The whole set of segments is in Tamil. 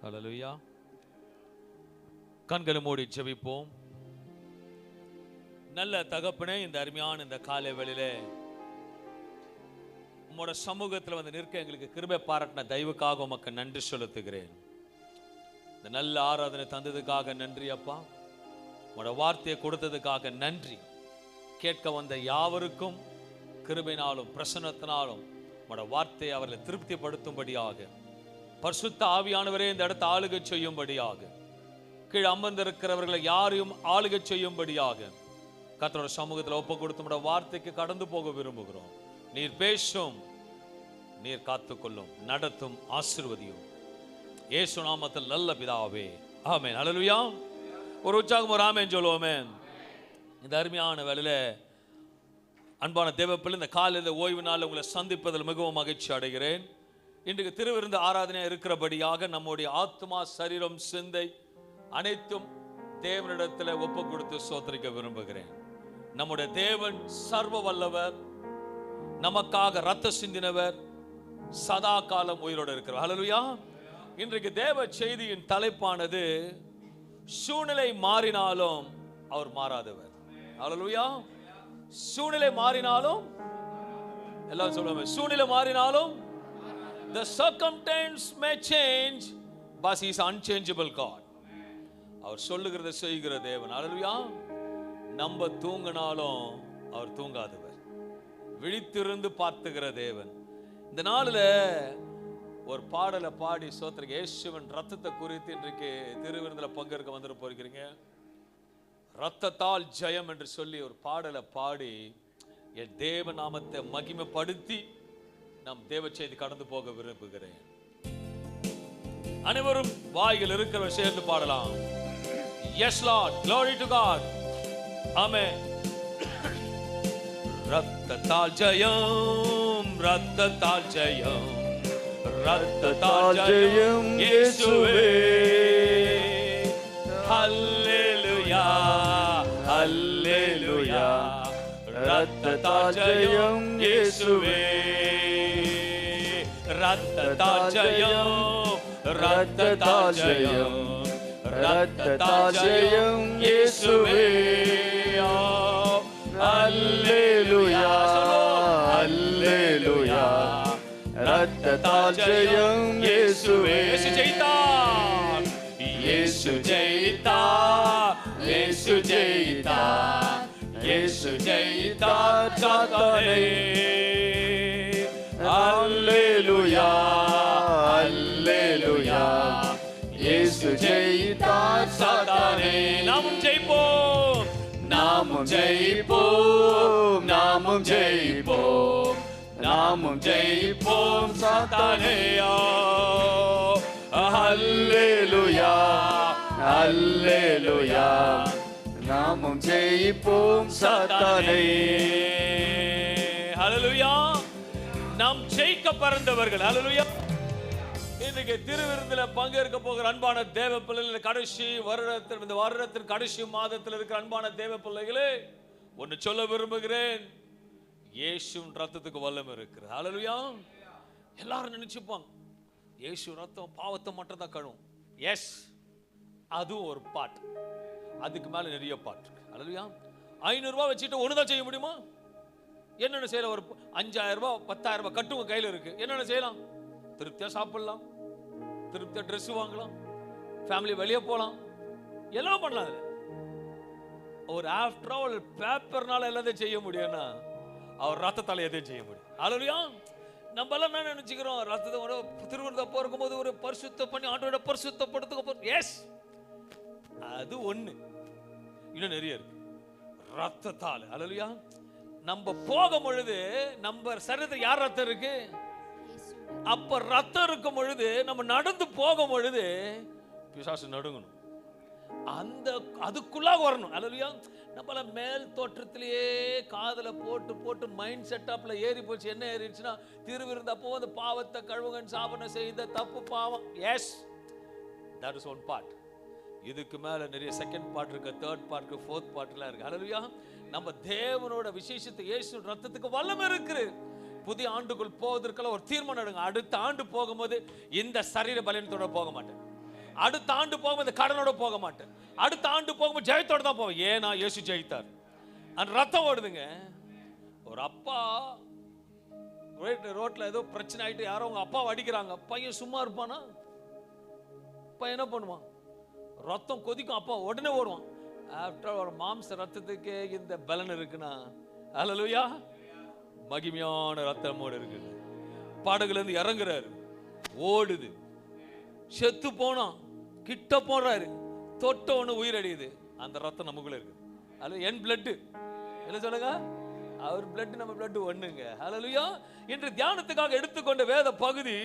ஹல்லேலூயா. கண்களை மூடி ஜெபிப்போம். நல்ல தகப்பனே, இந்த அருமையான இந்த காலை வேளையிலே உம்மோட சமூகத்தில் வந்து நிற்க எங்களுக்கு கிருபை பாராட்டின தயவுக்காக உமக்கு நன்றி செலுத்துகிறேன். இந்த நல்ல ஆராதனை தந்ததுக்காக நன்றி அப்பா. உம்மோட வார்த்தையை கொடுத்ததுக்காக நன்றி. கேட்க வந்த யாவருக்கும் கிருபையினாலும் பிரசன்னத்தினாலும் உம்மோட வார்த்தையை அவர்களை திருப்திப்படுத்தும்படியாக, பரிசுத்த ஆவியானவரே இந்த இடத்தை ஆளுகை செய்யும்படியாக, கீழ் அமர்ந்திருக்கிறவர்களை யாரையும் ஆளுகை செய்யும்படியாக கர்த்தரோட சமூகத்தில் ஒப்பு கொடுத்து உம்முடைய வார்த்தைக்கு கடந்து போக விரும்புகிறோம். நீர் பேசும், நீர் காத்துக்கொள்ளும், நடத்தும், ஆசீர்வதியும். இயேசு நாமத்தில் நல்ல பிதாவே, ஆமென். ஹல்லேலூயா. ஒரு உற்சாகம், ஒரு ஆமென் சொல்லுவோமே. இந்த அருமையான வேளையில அன்பான தேவப்பிள்ளை, இந்த காலையில் ஓய்வு நாள் உங்களை சந்திப்பதில் மிகவும் மகிழ்ச்சி அடைகிறேன். இன்றைக்கு திருவிருந்து ஆராதனை இருக்கிறபடியாக நம்முடைய ஆத்மா, சரீரம், சிந்தை அனைத்தும் தேவனிடத்தில் ஒப்பு கொடுத்து சோதரிக்க விரும்புகிறேன். நம்முடைய தேவன் சர்வ வல்லவர், நமக்காக ரத்த சிந்தினவர், சதா காலம் உயிரோடு இருக்கிறவர். ஹல்லேலூயா. இன்றைக்கு தேவ செய்தியின் தலைப்பானது சூழ்நிலை மாறினாலும் அவர் மாறாதவர். ஹல்லேலூயா. சூழ்நிலை மாறினாலும், எல்லாம் சொல்லுவாங்க, சூழ்நிலை மாறினாலும் the circumstance may change but he is unchangeable God. அவர் சொல்லுகிறதை செய்கிற தேவன். ஹல்லேலூயா. நம்ம தூங்கினாலும் அவர் தூங்காதவர், விழித்திருந்து பார்த்துகிற தேவன். இந்த நாளில் ஒரு பாடலை பாடி சோத்திரிக்க, இயேசுவின் ரத்தத்தை குறித்து இன்றைக்கு திருவிருந்தில் பங்கேற்க வந்துட்டு போகிறீங்க. ரத்தத்தால் ஜெயம் என்று சொல்லி ஒரு பாடலை பாடி என் தேவ நாமத்தை மகிமைப்படுத்தி நம் தேவ செய்தி கடந்து போக விரும்புகிறேன். அனைவரும் வாயில் இருக்கிற சேர்ந்து பாடலாம். Yes Lord, glory to God. Amen. ரத்தத்தால் ஜெயம், ரத்தத்தால் ஜெயம், ரத்தத்தால் ஜெயம் இயேசுவே. ஹல்லேலூயா, ஹல்லேலூயா. ரத்தத்தால் ஜெயம் இயேசுவே. ரத்தத்தால் ஜெயம், ரத்தத்தால் ஜெயம், ரத்தத்தால் ஜெயம் இயேசுவே. அல்லேலூயா, அல்லேலூயா. ரத்தத்தால் ஜெயம் இயேசுவே. இயேசு ஜெயித்தார், இயேசு ஜெயித்தார், இயேசு ஜெயித்தார், இயேசு ஜெயித்தார் சாத்தானை. அல்லேலூயா, அல்லேலூயா. இயேசு ஜெயித்தார் சாத்தானை. நாமும் ஜெயிப்போம், நாமும் ஜெயிப்போம், நாமும் ஜெயிப்போம், நாமும் ஜெயிப்போம் சாத்தானை. அல்லேலூயா, அல்லேலூயா. நாமும் ஜெயிப்போம் சாத்தானை. ஹல்லேலூயா. நாம் ஜெயிக்க பிறந்தவர்கள். ஹல்லேலூயா. இன்றைக்கு திருவிருந்தில் பங்கேற்க போகிற அன்பான தேவ பிள்ளைகள், கடைசி வருடத்தில், இந்த வருடத்தின் கடைசி மாதத்தில் இருக்கிற அன்பான தேவ பிள்ளைகளே, ஒன்று சொல்ல விரும்புகிறேன். இயேசுவின் ரத்தத்துக்கு வல்லமை இருக்கிறது. ஹல்லேலூயா. எல்லாரும் நினைச்சுப்பாங்க இயேசு ரத்தம் பாவத்தை மட்டும் தான் கழுவும். எஸ், அதுவும் ஒரு பாட்டு. அதுக்கு மேல நிறைய பாட்டு இருக்கு. ஹல்லேலூயா. 500 ரூபாய் வச்சுட்டு ஒண்ணுதான் செய்ய முடியுமா? என்னென்ன செய்யலாம்? ஒரு 5000 ரூபாய் 10,000 ரூபாய் கட்டு உங்க கையில இருக்கு. என்னென்ன செய்யலாம்? திருப்தியா சாப்பிடலாம், திருப்தியா ட்ரெஸ் வாங்கலாம், ஃபேமிலி வெளியே போகலாம், எல்லாம் பண்ணலாம். ஒரு ஆஃப்டர் ஆல் பேப்பர்னால எல்லாத்தையும் செய்ய முடியும்னா அவர் ரத்தத்தால எதையும் செய்ய முடியும். ஹல்லேலூயா. நம்ம எல்லாம் என்ன நினைச்சுக்கிறோம்? ரத்தத்தை திருவிருந்தப்போ இருக்கும்போது ஒரு பரிசுத்தம் பண்ணி ஆண்டவரை பரிசுத்தப்படுத்த. எஸ், அது ஒண்ணு. இன்னும் நிறைய இருக்கு ரத்தத்தால். ஹல்லேலூயா. நம்ம போகும் பொழுது நம்ம சரீரத்தில் யார் ரத்தம் இருக்கு? அப்ப ரத்தம் இருக்கும் பொழுது நம்ம நடந்து போகும் பொழுது பிசாசு நடுங்கணும். அந்த அதுக்குள்ளாக வரணும். ஹல்லேலூயா. நம்மள மேல் தோற்றத்திலேயே காதல போட்டு போட்டு மைண்ட் செட்டப்ல ஏறி போச்சு. என்ன ஏறிடுச்சுன்னா, திருவிருந்தப்போ வந்து பாவத்தை கழுவுங்கன்னு சாபனை செய்த தப்பு பாவம். Yes, that is one part. இதுக்கு மேல நிறைய செகண்ட் பார்ட் இருக்கு, தேர்ட் பார்ட் இருக்கு, ஃபோர்த் பார்ட்லாம் இருக்கு. ஹல்லேலூயா. நம்ம தேவனோட விசேஷத்தை இயேசு ரத்தத்துக்கு வல்லமை இருக்கு. புதிய ஆண்டுக்குள் போவதற்கெல்லாம் ஒரு தீர்மானம் எடுங்க. அடுத்த ஆண்டு போகும்போது இந்த சரீர பலனத்தோட போக மாட்டேன். அடுத்த ஆண்டு போகும்போது கடனோட போக மாட்டேன், அடுத்த ஆண்டு போகும்போது ஜெயத்தோட தான் போவேன். ஏன்னா இயேசு ஜெயித்தார். அந்த ரத்தம் ஓடுதுங்க. ஒரு அப்பா ரோட்ல ஏதோ பிரச்சனை ஆயிட்டு யாரோ உங்க அப்பாவை அடிக்கிறாங்க, பையன் சும்மா இருப்பானா? பையன் என்ன பண்ணுவான்? ரத்தம் கொதிக்கும், அப்பா உடனே ஓடுவான். ஆஃப்டர் ஒரு மாம்ச ரத்தத்துக்கு இந்த பலன் இருக்குன்னா, அல்லேலூயா, மகிமையான ரத்தம் ஓடு இருக்குது. படகுல இருந்து இறங்குறாரு, ஓடுது, செத்து போனான், கிட்ட போறாரு, தொட்ட ஒண்ணு உயிரடியுது. அந்த ரத்தம் நமக்குள்ள இருக்கு. அது என் பிளட் என்ன சொல்லுங்க, அவர் பிளட் நம்ம பிளட் ஒண்ணுங்க. ஹல்லேலூயா. இன்று தியானத்துக்காக எடுத்துக்கொண்ட வேத பகுதி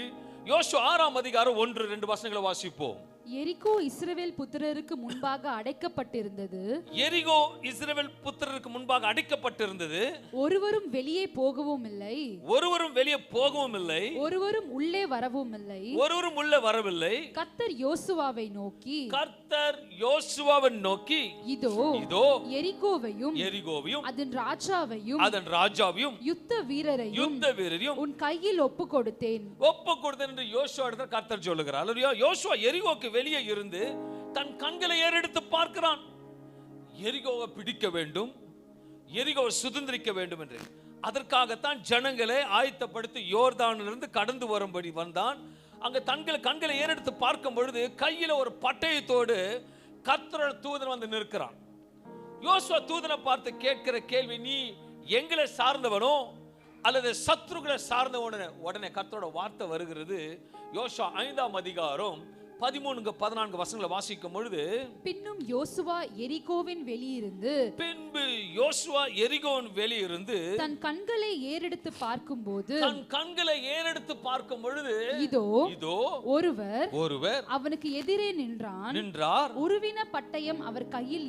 யோசுவா 6ஆம் அதிகாரம் 1-2 வசனங்களை வாசிப்போம். எரிகோ இஸ்ரவேல் புத்திரருக்கு முன்பாக அடைக்கப்பட்டிருந்தது. எரிகோ இஸ்ரவேல் புத்திரருக்கு முன்பாக அடைக்கப்பட்டிருந்தது. ஒருவரும் வெளியே போகவும் இல்லை, ஒருவரும் வெளியே போகவும் இல்லை, ஒருவரும் உள்ளே வரவும் இல்லை, ஒருவரும் உள்ளே வரவில்லை. கர்த்தர் யோசுவாவை நோக்கி, கர்த்தர் யோசுவாவை நோக்கி, இதோ இதோ எரிகோவையும் எரிகோவையும் அதன் ராஜாவையும் அதன் ராஜாவையும் யுத்த வீரரையும் உன் கையில் ஒப்பு கொடுத்தேன் என்று யோசுவா இடத்தில் கர்த்தர் சொல்லுகிறார். அல்லேலூயா. யோசுவா எரிகோக்கு வெளியே இருந்து தன் கண்களை ஏறெடுத்து பார்க்கிறான். எரிகோவை பிடிக்க வேண்டும், எரிகோவை சுதந்திரிக்க வேண்டும் என்று. அதற்காகத்தான் ஜனங்களை ஆயத்தப்படுத்தி யோர்தானிலிருந்து கடந்து வரும்படி வந்தான். அங்க கண்களை ஏறெடுத்து பார்க்கும் பொழுது கையில ஒரு பட்டயத்தோடு கர்த்தரோட தூதன் வந்து நிற்கிறான். யோசுவா தூதனை பார்த்து கேட்கிற கேள்வி, நீ எங்களை சார்ந்தவனோ அல்லது சத்ருக்களை சார்ந்தவன? உடனே கர்த்தரோட வார்த்தை வருகிறது. யோசுவா 5ஆம் அதிகாரம் 13-14 வசனங்களை வாசிக்கும் பொழுது, பின்னும் யோசுவா எரிகோவின் வெளியிருந்து தன் கண்களை ஏறெடுத்து பார்க்கும் பொழுது இதோ ஒருவர் அவனுக்கு எதிரே நின்றார். உருவின பட்டயம் அவர் கையில்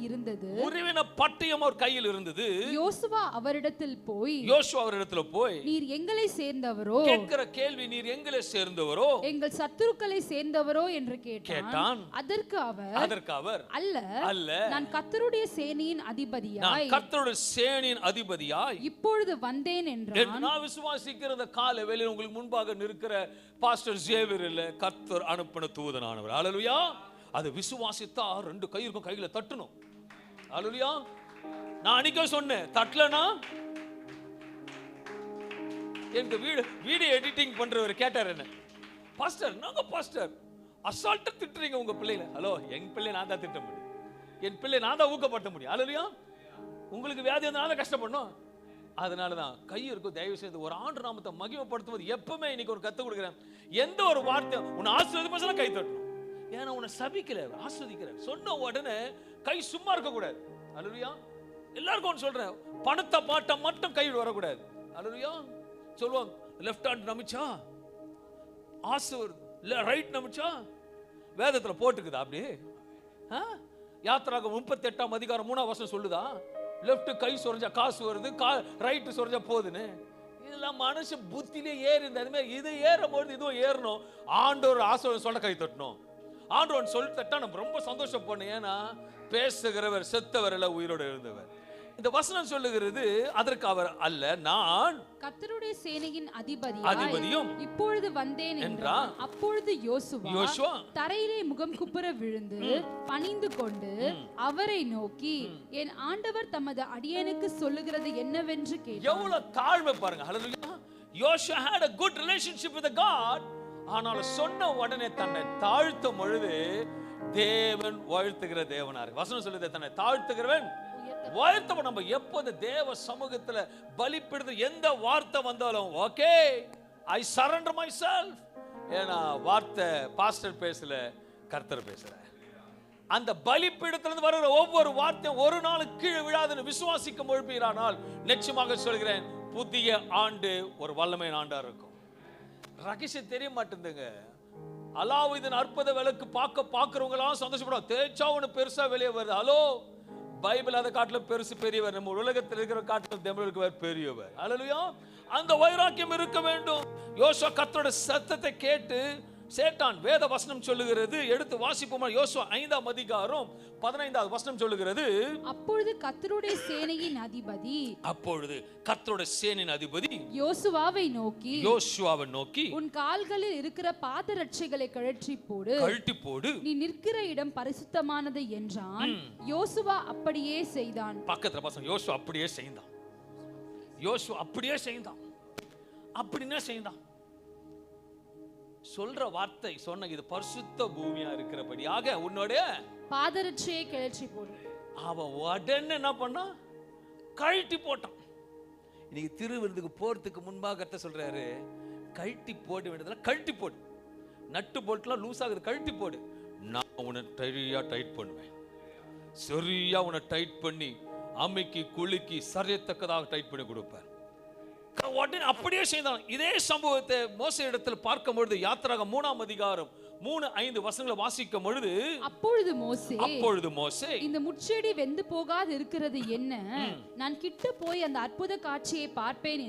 இருந்தது. யோசுவா அவரிடத்தில் போய் நீர் எங்களை சேர்ந்தவரோ? கேட்கிற கேள்வி, நீர் எங்களை சேர்ந்தவரோ? எங்கள் சத்துருக்களை சேர்ந்தவரோ என்று கேட்டான். அதற்கு அவர் அல்ல, நான் கர்த்தருடைய சேனையின் அதிபதியாய் இப்பொழுது வந்தேன் என்றான். நான் விசுவாசிக்கிற கால வேளையில் உங்களுக்கு முன்பாக நிற்கிற பாஸ்டர் ஜேவியர் இல்ல, கர்த்தர் அனுப்பின தூதனானவர். அல்லேலூயா. அது விசுவாசித்தா 2 கை இருக்கும், கையில தட்டணும். அல்லேலூயா. நான் அன்னைக்கே சொன்னேன், தட்டலனா எனக்கு வீடியோ எடிட்டிங் பண்றவர் கேட்டார் என்ன, பாஸ்டர் நாங்க பாஸ்டர் அசால்ட்டா திட்டுறீங்க உங்க பிள்ளைகளை. ஹலோ, என் பிள்ளை நான் தான் திட்ட முடியும், என் பிள்ளை நான் தான் ஊக்கப்படுத்த முடியும். அல்லேலூயா. உங்களுக்கு வியாதி இருந்தாலும் கஷ்டப்படணும். அதனால தான் கை இருக்கும். தயவு செய்து ஒரு ஆண்டு நாமத்தை மகிமைப்படுத்துவது எப்பவுமே இன்னைக்கு ஒரு கத்து கொடுக்குறேன். எந்த ஒரு வார்த்தை உன்னை ஆசீர்வதிப்பா கை தட்டணும். ஏன்னா உன்னை சபிக்கிறார், ஆஸ்வதிக்கிறார். சொன்ன உடனே கை சும்மா இருக்க கூடாது. அல்லேலூயா. எல்லாருக்கும் ஒன்று சொல்றேன், பணத்தை பாட்ட மட்டும் கை வரக்கூடாது. அல்லேலூயா. சொல்லுவாங்க, லெஃப்ட் ஹேண்ட் நமிச்சா ஆசை வருது, ரைட் நமிச்சா வேதத்துல போட்டுக்குதா? அப்படி யாத்திராகமம் 38ஆம் அதிகாரம் 3ஆம் வசனம் சொல்லுதா? லெஃப்ட் கை சொரிஞ்சா காசு வருது, ரைட் சொரிஞ்சா போகுதுன்னு. இதெல்லாம் மனுஷ புத்திலே ஏறி இந்த இது ஏறும்போது இதுவும் ஏறணும். ஆண்டவர் ஆசை சொல்ல கை தட்டணும். ஆண்டவன் சொல்லி தட்டா நம்ம ரொம்ப சந்தோஷப்படணும். ஏன்னா பேசுகிறவர் செத்தவர் எல்லாம் உயிரோடு எழுந்தவர். இந்த வசனம் சொல்லுகிறது, அதற்கு அவர் அல்ல, நான் கர்த்தருடைய சேனையின் அதிபதியும் இப்பொழுது வந்தேன் என்றான். அப்பொழுது யோசுவா தரையிலே முகம் குப்புற விழுந்து பணிந்து கொண்டு அவரை நோக்கி, என் ஆண்டவர் தமது அடியேனுக்கு சொல்லுகிறது என்னவென்று கேட்டார். எவ்வளவு தாழ்மை பாருங்க. ஹல்லேலூயா. யோசுவா had a good relationship with God. ஆனால் சொன்ன உடனே தன்னை தாழ்த்தும் பொழுது தேவன் வாழ்த்துகிற தேவனார். வசனம் சொல்லுது, தன்னை தாழ்த்துகிறவன் வாழ்த்தப்படும். நம்ம எப்போது தேவ சமூகத்துல பலிப்பிடுது, எந்த வார்த்தை வந்தாலும் okay, I surrender my self. ஏன்னா வார்த்தை பாஸ்டர் பேசல, கர்த்தர் பேசுற. அந்த பலிப்பீடத்திலிருந்து வருகிற ஒவ்வொரு வார்த்தையும் ஒரு நாள் கீழே விழாதுன்னு விசுவாசிக்க முழுப்பீரானால் நிச்சயமாக சொல்கிறேன், புதிய ஆண்டு ஒரு வல்லமையான ஆண்டா இருக்கும். ரகசியம் தெரிய மாட்டேங்குதுங்க. அலாவுதீன் அற்புத விளக்கு பார்க்கிறவங்களாம் சந்தோஷப்படும், தேய்ச்சா ஒன்று பெருசா வெளியே வருது. ஹலோ, பைபிள் அதை காட்டிலும் பெருசு பெரியவர், நம்ம உலகத்தில் இருக்கிற காட்டிலும் தமிழ் பெரியவர். அல்லேலூயா. அந்த வைராக்கியம் இருக்க வேண்டும். யோசுவா கர்த்தரோட சத்தத்தை கேட்டு சேட்டான். வேத வசனம் சொல்லுகிறது, எடுத்து வாசிப்போமா? யோசுவா 5ஆம் அதிகாரம் 15வது வசனம் சொல்லுகிறது, அப்பொழுது கர்த்தருடைய சேனையின் அதிபதி யோசுவாவை நோக்கி உன் கால்களில் இருக்கிற பாதரட்சைகளை கழற்றி போடு, நீ நிற்கிற இடம் பரிசுத்தமானது என்றான். யோசுவா அப்படியே செய்தான். பக்கத்துல பசங்க, யோசுவா அப்படியே செய்தான். யோசுவா அப்படியே செய்தான். அப்படின்னா செய்தான். சொல்ற வார்த்தை சொன்ன, இது பரிசுத்த பூமியா இருக்கிறபடியாக உன்னோட பாதரட்சையை கழற்றி போடு. அவன் உடனே என்ன பண்ணா? கழட்டி போட்டான். இன்னைக்கு திருவிருந்துக்கு போறதுக்கு முன்பாக கர்த்தர் சொல்றாரு, கழட்டி போட வேண்டியதெல்லாம் கழட்டி போடு. நட்டு போட்டுலாம் லூஸ் ஆகுது, கழட்டி போடு. நான் உன்னை சரியா டைட் பண்ணுவேன். சரியா உன்னை டைட் பண்ணி அம்மிக்கு குலுக்கி சரியத்தக்கதாக டைட் பண்ணி கொடுப்பேன். உடனே அப்படியே செய்தான். இதே சம்பவத்தை மோசே இடத்துல பார்க்கும் பொழுது, யாத்திராகமம் 3ஆம் அதிகாரம் 3-5 வசனங்களை வாசிக்கும் பொழுது, அப்பொழுது மோசே இந்த முட்செடி வெந்து போகாது இருக்கிறது என்ன? நான் கிட்ட போய் அந்த அற்புத காட்சியை பார்ப்பேன்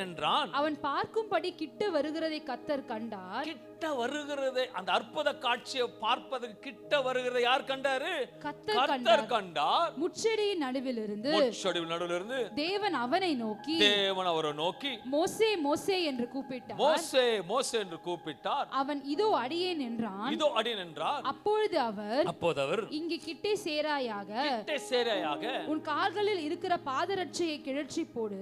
என்றான். அவன் பார்க்கும்படி கிட்ட வருகிறதை கர்த்தர் கண்டார். கிட்ட வருகிறதை, அந்த அற்புத காட்சியை பார்ப்பதற்கு கிட்ட வருகிறதை யார் கண்டாரு? கர்த்தர் கண்டார். முட்செடியின் நடுவிலிருந்து தேவன் அவரை நோக்கி மோசே மோசே என்று கூப்பிட்டார். அவன் இதோ அடியேன் என்றான். அப்பொழுது அவர் இங்கே கிட்டே சேராயாக, உன் கால்களில் இருக்கிற பாதரட்சையை கிழற்றி போடு,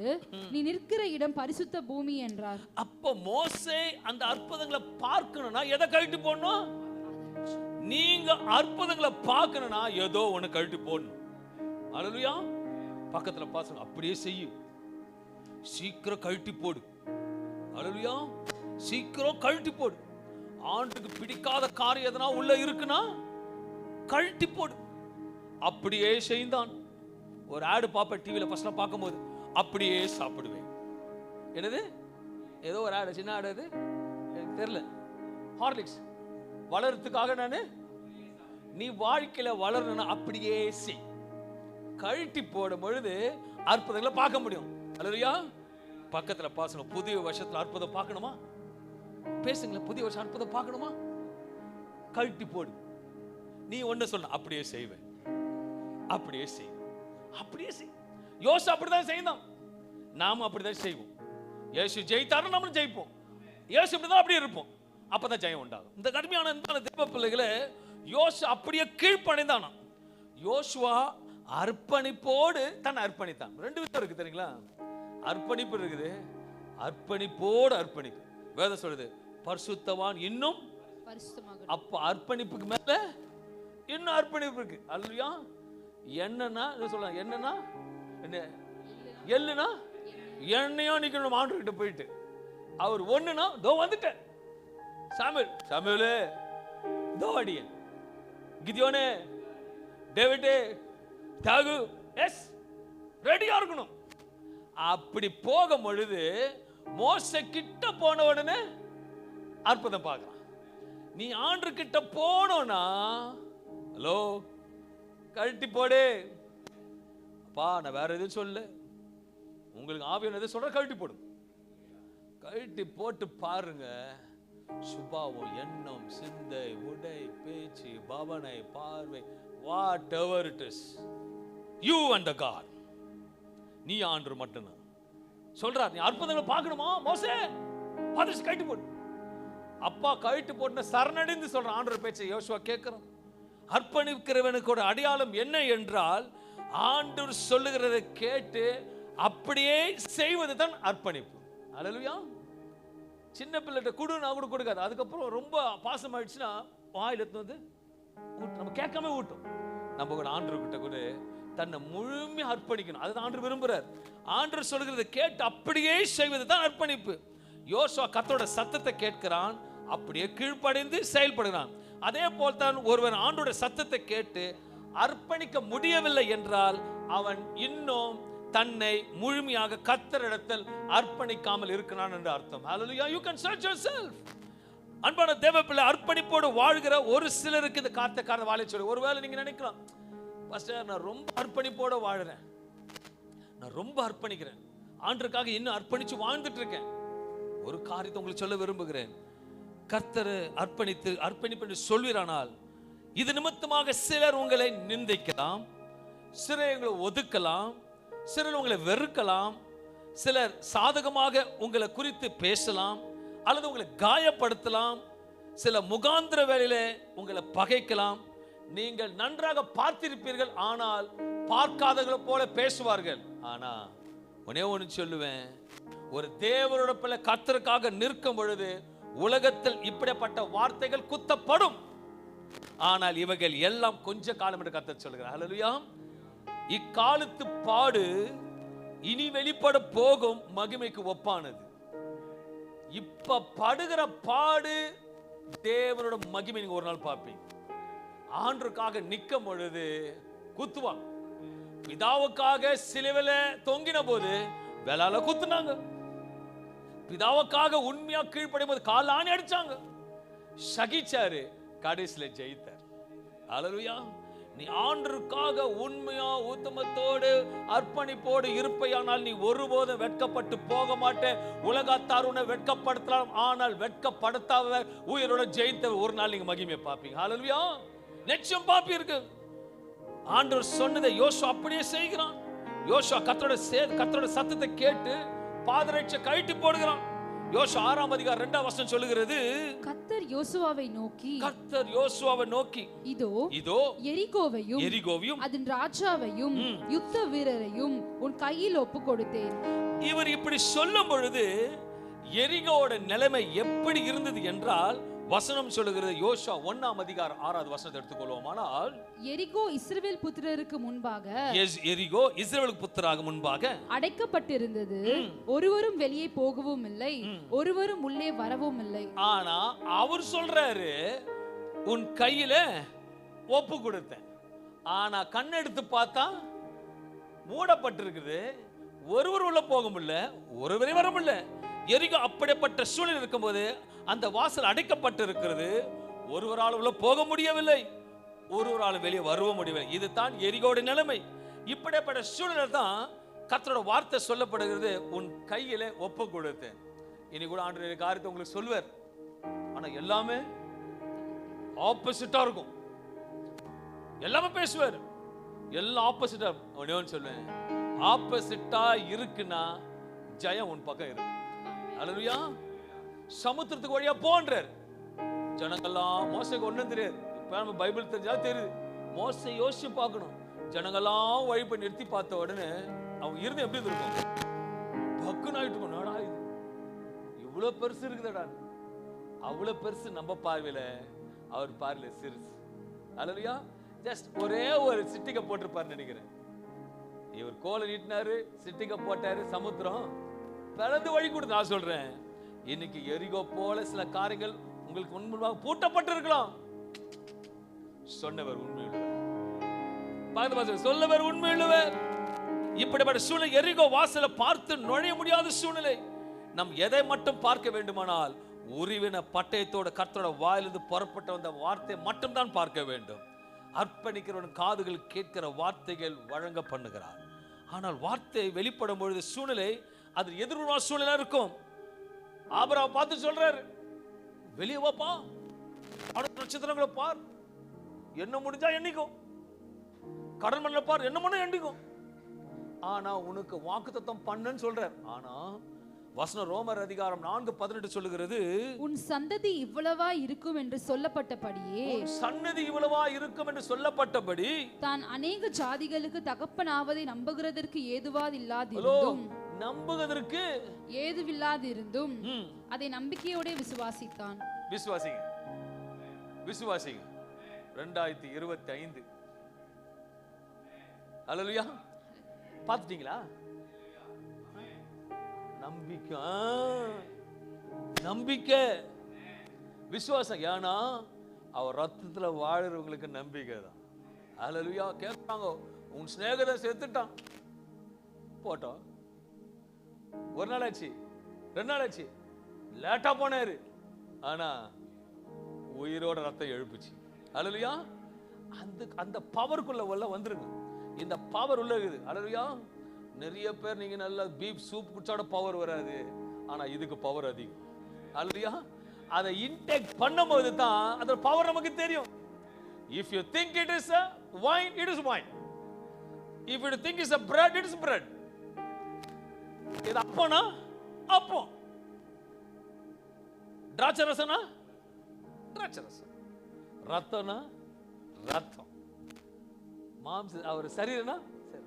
நீ நிற்கிற இடம் பரிசுத்த பூமி என்றார். அப்ப மோசே அந்த அற்புதங்களை பார்க்கணும்னா எதை கழட்டி போடணும்? நீங்க அற்புதங்களை பார்க்கணும்னா ஏதோ ஒண்ணு கழட்டி போடணும். அல்லேலூயா. பக்கத்துல பாசங்க, அப்படியே செய்யு, சீக்கிரம் கழட்டி போடு. அல்லேலூயா. சீக்கிரம் கழட்டி போடு. ஆண்டுக்கு பிடிக்காத காரியம் எதனா உள்ள இருக்குன்னா கழட்டி போடு. அப்படியே செய்தான். ஒரு ஆடு பாப்ப டிவில ஃபர்ஸ்ட்ல பார்க்கும்போது, அப்படியே சாப்பிடுவேன். என்னது? ஏதோ ஒரு ஆடு, சின்ன ஆடு, அது எனக்கு தெரியல, ஹார்லிக்ஸ். வளர்றதுக்காக நானு, நீ வாழ்க்கையில வளரணும்னா அப்படியே செய். கழட்டி போடும் பொழுது அற்புதங்களை பார்க்க முடியும். அல்லேலூயா. பக்கத்துல பாசங்க, புதிய வருஷத்துல அற்புதம் பார்க்கணுமா? பேசுங்களேன், புதிய வருஷம் அற்புதம் பார்க்கணுமா? கழட்டி போடு. நீ ஒண்ணு சொன்ன, அப்படியே செய்வேன். அப்படியே செய், அப்படியே செய். யோசு அப்படிதான் செய்தான். நாம அப்படிதான் செய்வோம். இயேசு ஜெயித்தாரு, நம்மளும் ஜெயிப்போம். இயேசு இப்படிதான் அப்படியே இருப்போம். அப்பதான் ஜெயம் உண்டாகும். இந்த கடுமையான தேவ பிள்ளைகளே, யோசு அப்படியே கீழ்ப்பணிந்தானா. யோசுவா அர்ப்பணிப்போடு தன்னை அர்ப்பணித்தான். ரெண்டு விதம் இருக்கு தெரியுங்களா? அர்ப்பணிப்பு இருக்குது, அர்ப்பணிப்போடு அர்ப்பணிப்பு. வேதம் சொல்லுது, பரிசுத்தவான் இன்னும் பரிசுத்தமாக. அப்ப அர்ப்பணிப்புக்கு மேல இன்னும் அர்ப்பணிப்பு இருக்கு. அல்லேலூயா. என்னன்னா சொல்லலாம், என்னன்னா என்ன? எல்லுனா என்னையும் நிக்கணும். ஆண்டவர் கிட்ட போயிட்டு அவர் ஒண்ணுனா தோ வந்துட்டேன். சாமுவேலே தோ அடியேன், கிதியோனே, டேவிடே, தாகு, எஸ் ரெடியா இருக்கணும். அப்படி போகும் பொழுது மோசே கிட்ட போன உடனே அற்புதம் பார்க்கலாம். நீ ஆண்டு கிட்ட போனோம்னா, ஹலோ கழட்டி போடு. அப்பா நான் வேற எதுவும் சொல்ல, உங்களுக்கு ஆவியான எது சொல்ற, கழட்டி போடும். கழட்டி போட்டு பாருங்க, சுபாவம், எண்ணம், சிந்தை, உடை, பேச்சு, பவனை, பார்வை, whatever it is, you and the God, நீ ஆண்டு மட்டும்தான் சொல்றார். நீ அற்புதங்களை பார்க்கணுமா? மோசே பாதிச்சு கழட்டி போடு. அப்பா கழட்டி போட்டு சரணடைந்து சொல்ற ஆண்டவர் பேச்சை யோசுவா கேட்கிறான். அர்ப்பணிக்கிறவனுக்கு அடையாளம் என்ன என்றால், ஆண்டவர் சொல்லுகிறதை கேட்டு அப்படியே செய்வது தான் அர்ப்பணிப்பு. அல்லேலூயா. சின்ன பிள்ளைகிட்ட குடுனா கூட கொடுக்காது. அதுக்கப்புறம் ரொம்ப பாசம் ஆயிடுச்சுன்னா வாயில எடுத்து வந்து நம்ம கேட்காம ஊட்டும். நம்ம கூட ஆண்டவர் கிட்ட கூட தன்னை முழுமையாக அர்ப்பணிக்கணும். அதுதான் ஆண்டவர் விரும்புறார். ஆண்டவர் சொல்கிறத கேட்டு அப்படியே செய்வது தான் அர்ப்பணிப்பு. யோசுவா கர்த்தரோட சத்தத்தை கேட்கிறான், அப்படியே கீழ்ப்படிந்து செயல்படுகிறான். அதே போல் தான் ஒருவன் ஆண்டோட சத்தத்தை கேட்டு அர்ப்பணிக்க முடியவில்லை என்றால் அவன் இன்னும் தன்னை முழுமையாக கர்த்தரிடத்தில் அர்ப்பணிக்காமல் இருக்கிறான் என்று அர்த்தம். Hallelujah. You can search yourself. அன்பான தேவ பிள்ளை, அர்ப்பணிப்போடு வாழ்கிற ஒரு சிலருக்கு இந்த காரண வாழை சொல்லி ஒருவேளை நீங்க நினைக்கலாம், பாஸ்டர் நான் ரொம்ப அர்ப்பணிப்போட வாழுறேன், நான் ரொம்ப அர்ப்பணிக்கிறேன், ஆண்டவருக்காக இன்னும் அர்ப்பணிச்சு வாழ்ந்துட்டு இருக்கேன். ஒரு காரியத்தை உங்களுக்கு சொல்ல விரும்புகிறேன். கர்த்தர் அர்ப்பணிப்பு சொல்வீரானால் இது நிமித்தமாக சிலர் உங்களை நிந்திக்கலாம், சிலர் உங்களை ஒதுக்கலாம், சிலர் உங்களை வெறுக்கலாம், சிலர் சாதகமாக உங்களை குறித்து பேசலாம் அல்லது உங்களை காயப்படுத்தலாம், சில முகாந்திர வேளையிலே உங்களை பகைக்கலாம். நீங்கள் நன்றாக பார்த்திருப்பீர்கள், ஆனால் பார்க்காதவர்களை போல பேசுவார்கள். ஆனா ஒன்னே ஒன்று சொல்லுவேன், ஒரு தேவனோட பிள்ளை கர்த்தருக்காக நிற்கும் பொழுது உலகத்தில் இப்படிப்பட்ட வார்த்தைகள் குத்தப்படும். ஆனால் இவைகள் எல்லாம் கொஞ்ச காலம் என்று கர்த்தர் சொல்கிறார். ஹல்லேலூயா. இக்காலத்து பாடு இனி வெளிப்பட போகும் மகிமைக்கு ஒப்பானது. இப்ப படுகிற பாடு தேவனோட மகிமை நீங்க ஒரு நாள் பார்ப்பீங்க. ஆண்டவருக்காக நிற்கும் பொழுது குத்துவாங்க. பிதாவுக்காக சிலுவையில தொங்கின போது வேளால குத்துனாங்க. பிதாவுக்காக உண்மையா கீழ்ப்படும் போது கால் ஆணி அடிச்சாங்க. சகிச்சாரு, கடைசியில ஜெயித்தார். ஹல்லேலூயா. நீ ஆண்டவருக்காக உண்மையா உத்தமத்தோடு அர்ப்பணிப்போடு இருப்பையானால் நீ ஒருபோதும் வெட்கப்பட்டு போக மாட்டேன். உலகத்தார் உன்னை வெட்கப்படுத்தலாம், ஆனால் வெட்கப்படுத்தாதவர் உயிரோட ஜெயித்தவர் ஒரு நாள் நீங்க மகிமையை பார்ப்பீங்க. ஹல்லேலூயா. நிச்சயம் பார்ப்பீர்கள். ஆண்டவர் சொன்னதை யோசுவா அப்படியே செய்கிறான். யோசுவா கர்த்தரோட சத்தத்தை கேட்டு பாதரட்சை கழட்டி போடுகிறான். யோசுவா 6ஆம் அதிகாரம் 2ஆம் வசனம் சொல்லுகிறது, கர்த்தர் யோசுவாவை நோக்கி இதோ எரிகோவையும் அதன் ராஜாவையும் யுத்த வீரரையும் உன் கையில் ஒப்பு கொடுத்தேன். இவர் இப்படி சொல்லும் பொழுது எரிகோவோட நிலைமை எப்படி இருந்தது என்றால் வசனம் சொல்லுகிறது. யோசுவா 1ஆம் அதிகாரம் 6வது வசனத்தை எடுத்துக்கொள்வோமானால், எரிகோ இஸ்ரவேல் புத்திரருக்கு முன்பாக அடைக்கப்பட்டிருந்தது, ஒருவரும் வெளியே போகவும் இல்லை, ஒருவரும் உள்ளே வரவும் இல்லை. ஆனா அவர் சொல்றாரு, உன் கையில ஒப்பு கொடுத்தேன். ஆனா கண்ணெடுத்து பார்த்தா மூடப்பட்டிருக்குது, ஒருவர் உள்ள போக முடியல, ஒருவரே வர முடியல. எரிகோ அப்படிப்பட்ட சூழ்நிலை இருக்கும்போது அந்த வாசல் அடைக்கப்பட்டிருக்கிறது, ஒருவரால் உள்ள போக முடியவில்லை, ஒருவரால் வெளியே வரவும் முடியவில்லை. இதுதான் எரிகோட நிலைமை. இப்படிப்பட்ட சூழ்நிலை தான் கர்த்தரோட வார்த்தை சொல்லப்படுகிறது, உன் கையில ஒப்பு கொடுத்தேன். இனி கூட ஆண்டவர் காரியத்தை உங்களுக்கு சொல்வார். ஆனா எல்லாமே ஆப்போசிட்டா இருக்கும். எல்லாமே பேசுவார், எல்லாம் ஆப்போசிட்டா. ஒன்னு சொல்லுவேன், ஆப்போசிட்டா இருக்குன்னா ஜெயம் உன் பக்கம் இருக்கு. ஹல்லேலூயா. சமுத்திரத்துக்கு வழியா போன்றார். ஜனங்கள்லாம் மோசைக்கு ஒண்ணும் தெரியாது. இப்ப நம்ம பைபிள் தெரிஞ்சா தெரியுது. மோசை யோசிச்சு பார்க்கணும். ஜனங்கள்லாம் வழி போய் நிறுத்தி பார்த்த உடனே அவங்க இருந்து எப்படி இருக்கும், பக்குன்னு ஆயிட்டு இருக்கும். நாடா இது இவ்வளவு பெருசு இருக்குதடா. அவ்வளவு பெருசு நம்ம பார்வையில, அவர் பார்வையில சிறுசு. ஹல்லேலூயா. ஜஸ்ட் ஒரே ஒரு சிட்டிகை போட்டிருப்பாரு நினைக்கிறேன். இவர் கோலை நீட்டினாரு, சிட்டிகை போட்டாரு, சமுத்திரம் பிளந்து வழி கொடுத்து. நான் சொல்றேன், இன்னைக்கு எரிகோ போல சில காரியங்கள் உங்களுக்கு முன்பாக பூட்டப்பட்டிருக்கலாம். சொன்னவர் உண்மையுள்ளவர், சொல்லவர் உண்மையுள்ளவர். இப்படிப்பட்ட சூழ்நிலை எரிகோ வாசலை பார்த்து நுழைய முடியாத சூழ்நிலை. நாம் எதை மட்டும் பார்க்க வேண்டுமானால் உருவின பட்டயத்தோட கர்த்தரோட வாயிலிருந்து புறப்பட்ட வந்த வார்த்தை மட்டும் தான் பார்க்க வேண்டும். அர்ப்பணிக்கிறவன் காதுகள் கேட்கிற வார்த்தைகள் வழங்க பண்ணுகிறார். ஆனால் வார்த்தை வெளிப்படும் பொழுது சூழ்நிலை அது எதிர்பார்த்த சூழ்நிலை இருக்கும். ஆபிரகாம் பார்த்து சொல்றாரு, வெளியே வாப்பா, நட்சத்திரங்களை பார், என்ன முடிஞ்சா எண்ணிக்கும், கடல் மண்ண பார், என்ன பண்ண எண்ணிக்கும். ஆனா உனக்கு வாக்குத்தத்தம் பண்ணன்னு சொல்றார். ஆனா வசனம் ரோமர் அதிகாரம் 4:18 சொல்லுகிறது, உன் சந்ததி இவ்வளவா இருக்கும் என்று சொல்லப்பட்டபடியே, சன்னதி இவ்வளவா இருக்கும் என்று சொல்லப்பட்டபடி தான் அநேக ஜாதிகளுக்கு தகப்பனாவதை நம்புகிறதற்கு ஏதுவாதில்லாதிருந்தும், நம்புவதற்கு ஏதுவில்லாதிருந்தும் அதை நம்பிக்கையோட விசுவாசித்தான். விசுவாசிங்க 2025. ஹல்லேலூயா. பார்த்துட்டீங்களா? நம்பிக்கை விசுவாசம். ஏன்னா அவர் ரத்தத்துல வாழறவங்களுக்கு நம்பிக்கை தான். ஹல்லேலூயா. கேட்பாங்க, உன் சிநேகிதன் செத்துட்டான், போட்டோம், ஒரு நாள் ஆச்சு, 2 நாள் ஆச்சு, லேட்டா போனாரு, ஆனா உயிரோட ரத்தம் எழுப்புச்சு. ஹல்லேலூயா. அந்த பவருக்குள்ள வந்துருங்க. இந்த பவர் உள்ள இருக்குது. ஹல்லேலூயா. நிறைய பேர் நீங்க நல்ல பீப் சூப் குடிச்சாட பவர் வராது, ஆனா இதுக்கு பவர் அதிகம். அல்லையா? அதை இன்டேக் பண்ணும்போது தான் அதோட பவர் நமக்கு தெரியும். If you think it is a wine, it is wine. If you think it's a bread, it is bread. இது அப்பனா அப்பம், திராட்சை ரசனா திராட்சை ரசம், ரத்தம்னா ரத்தம், மாம்ச அவர் சரீரனா சரி.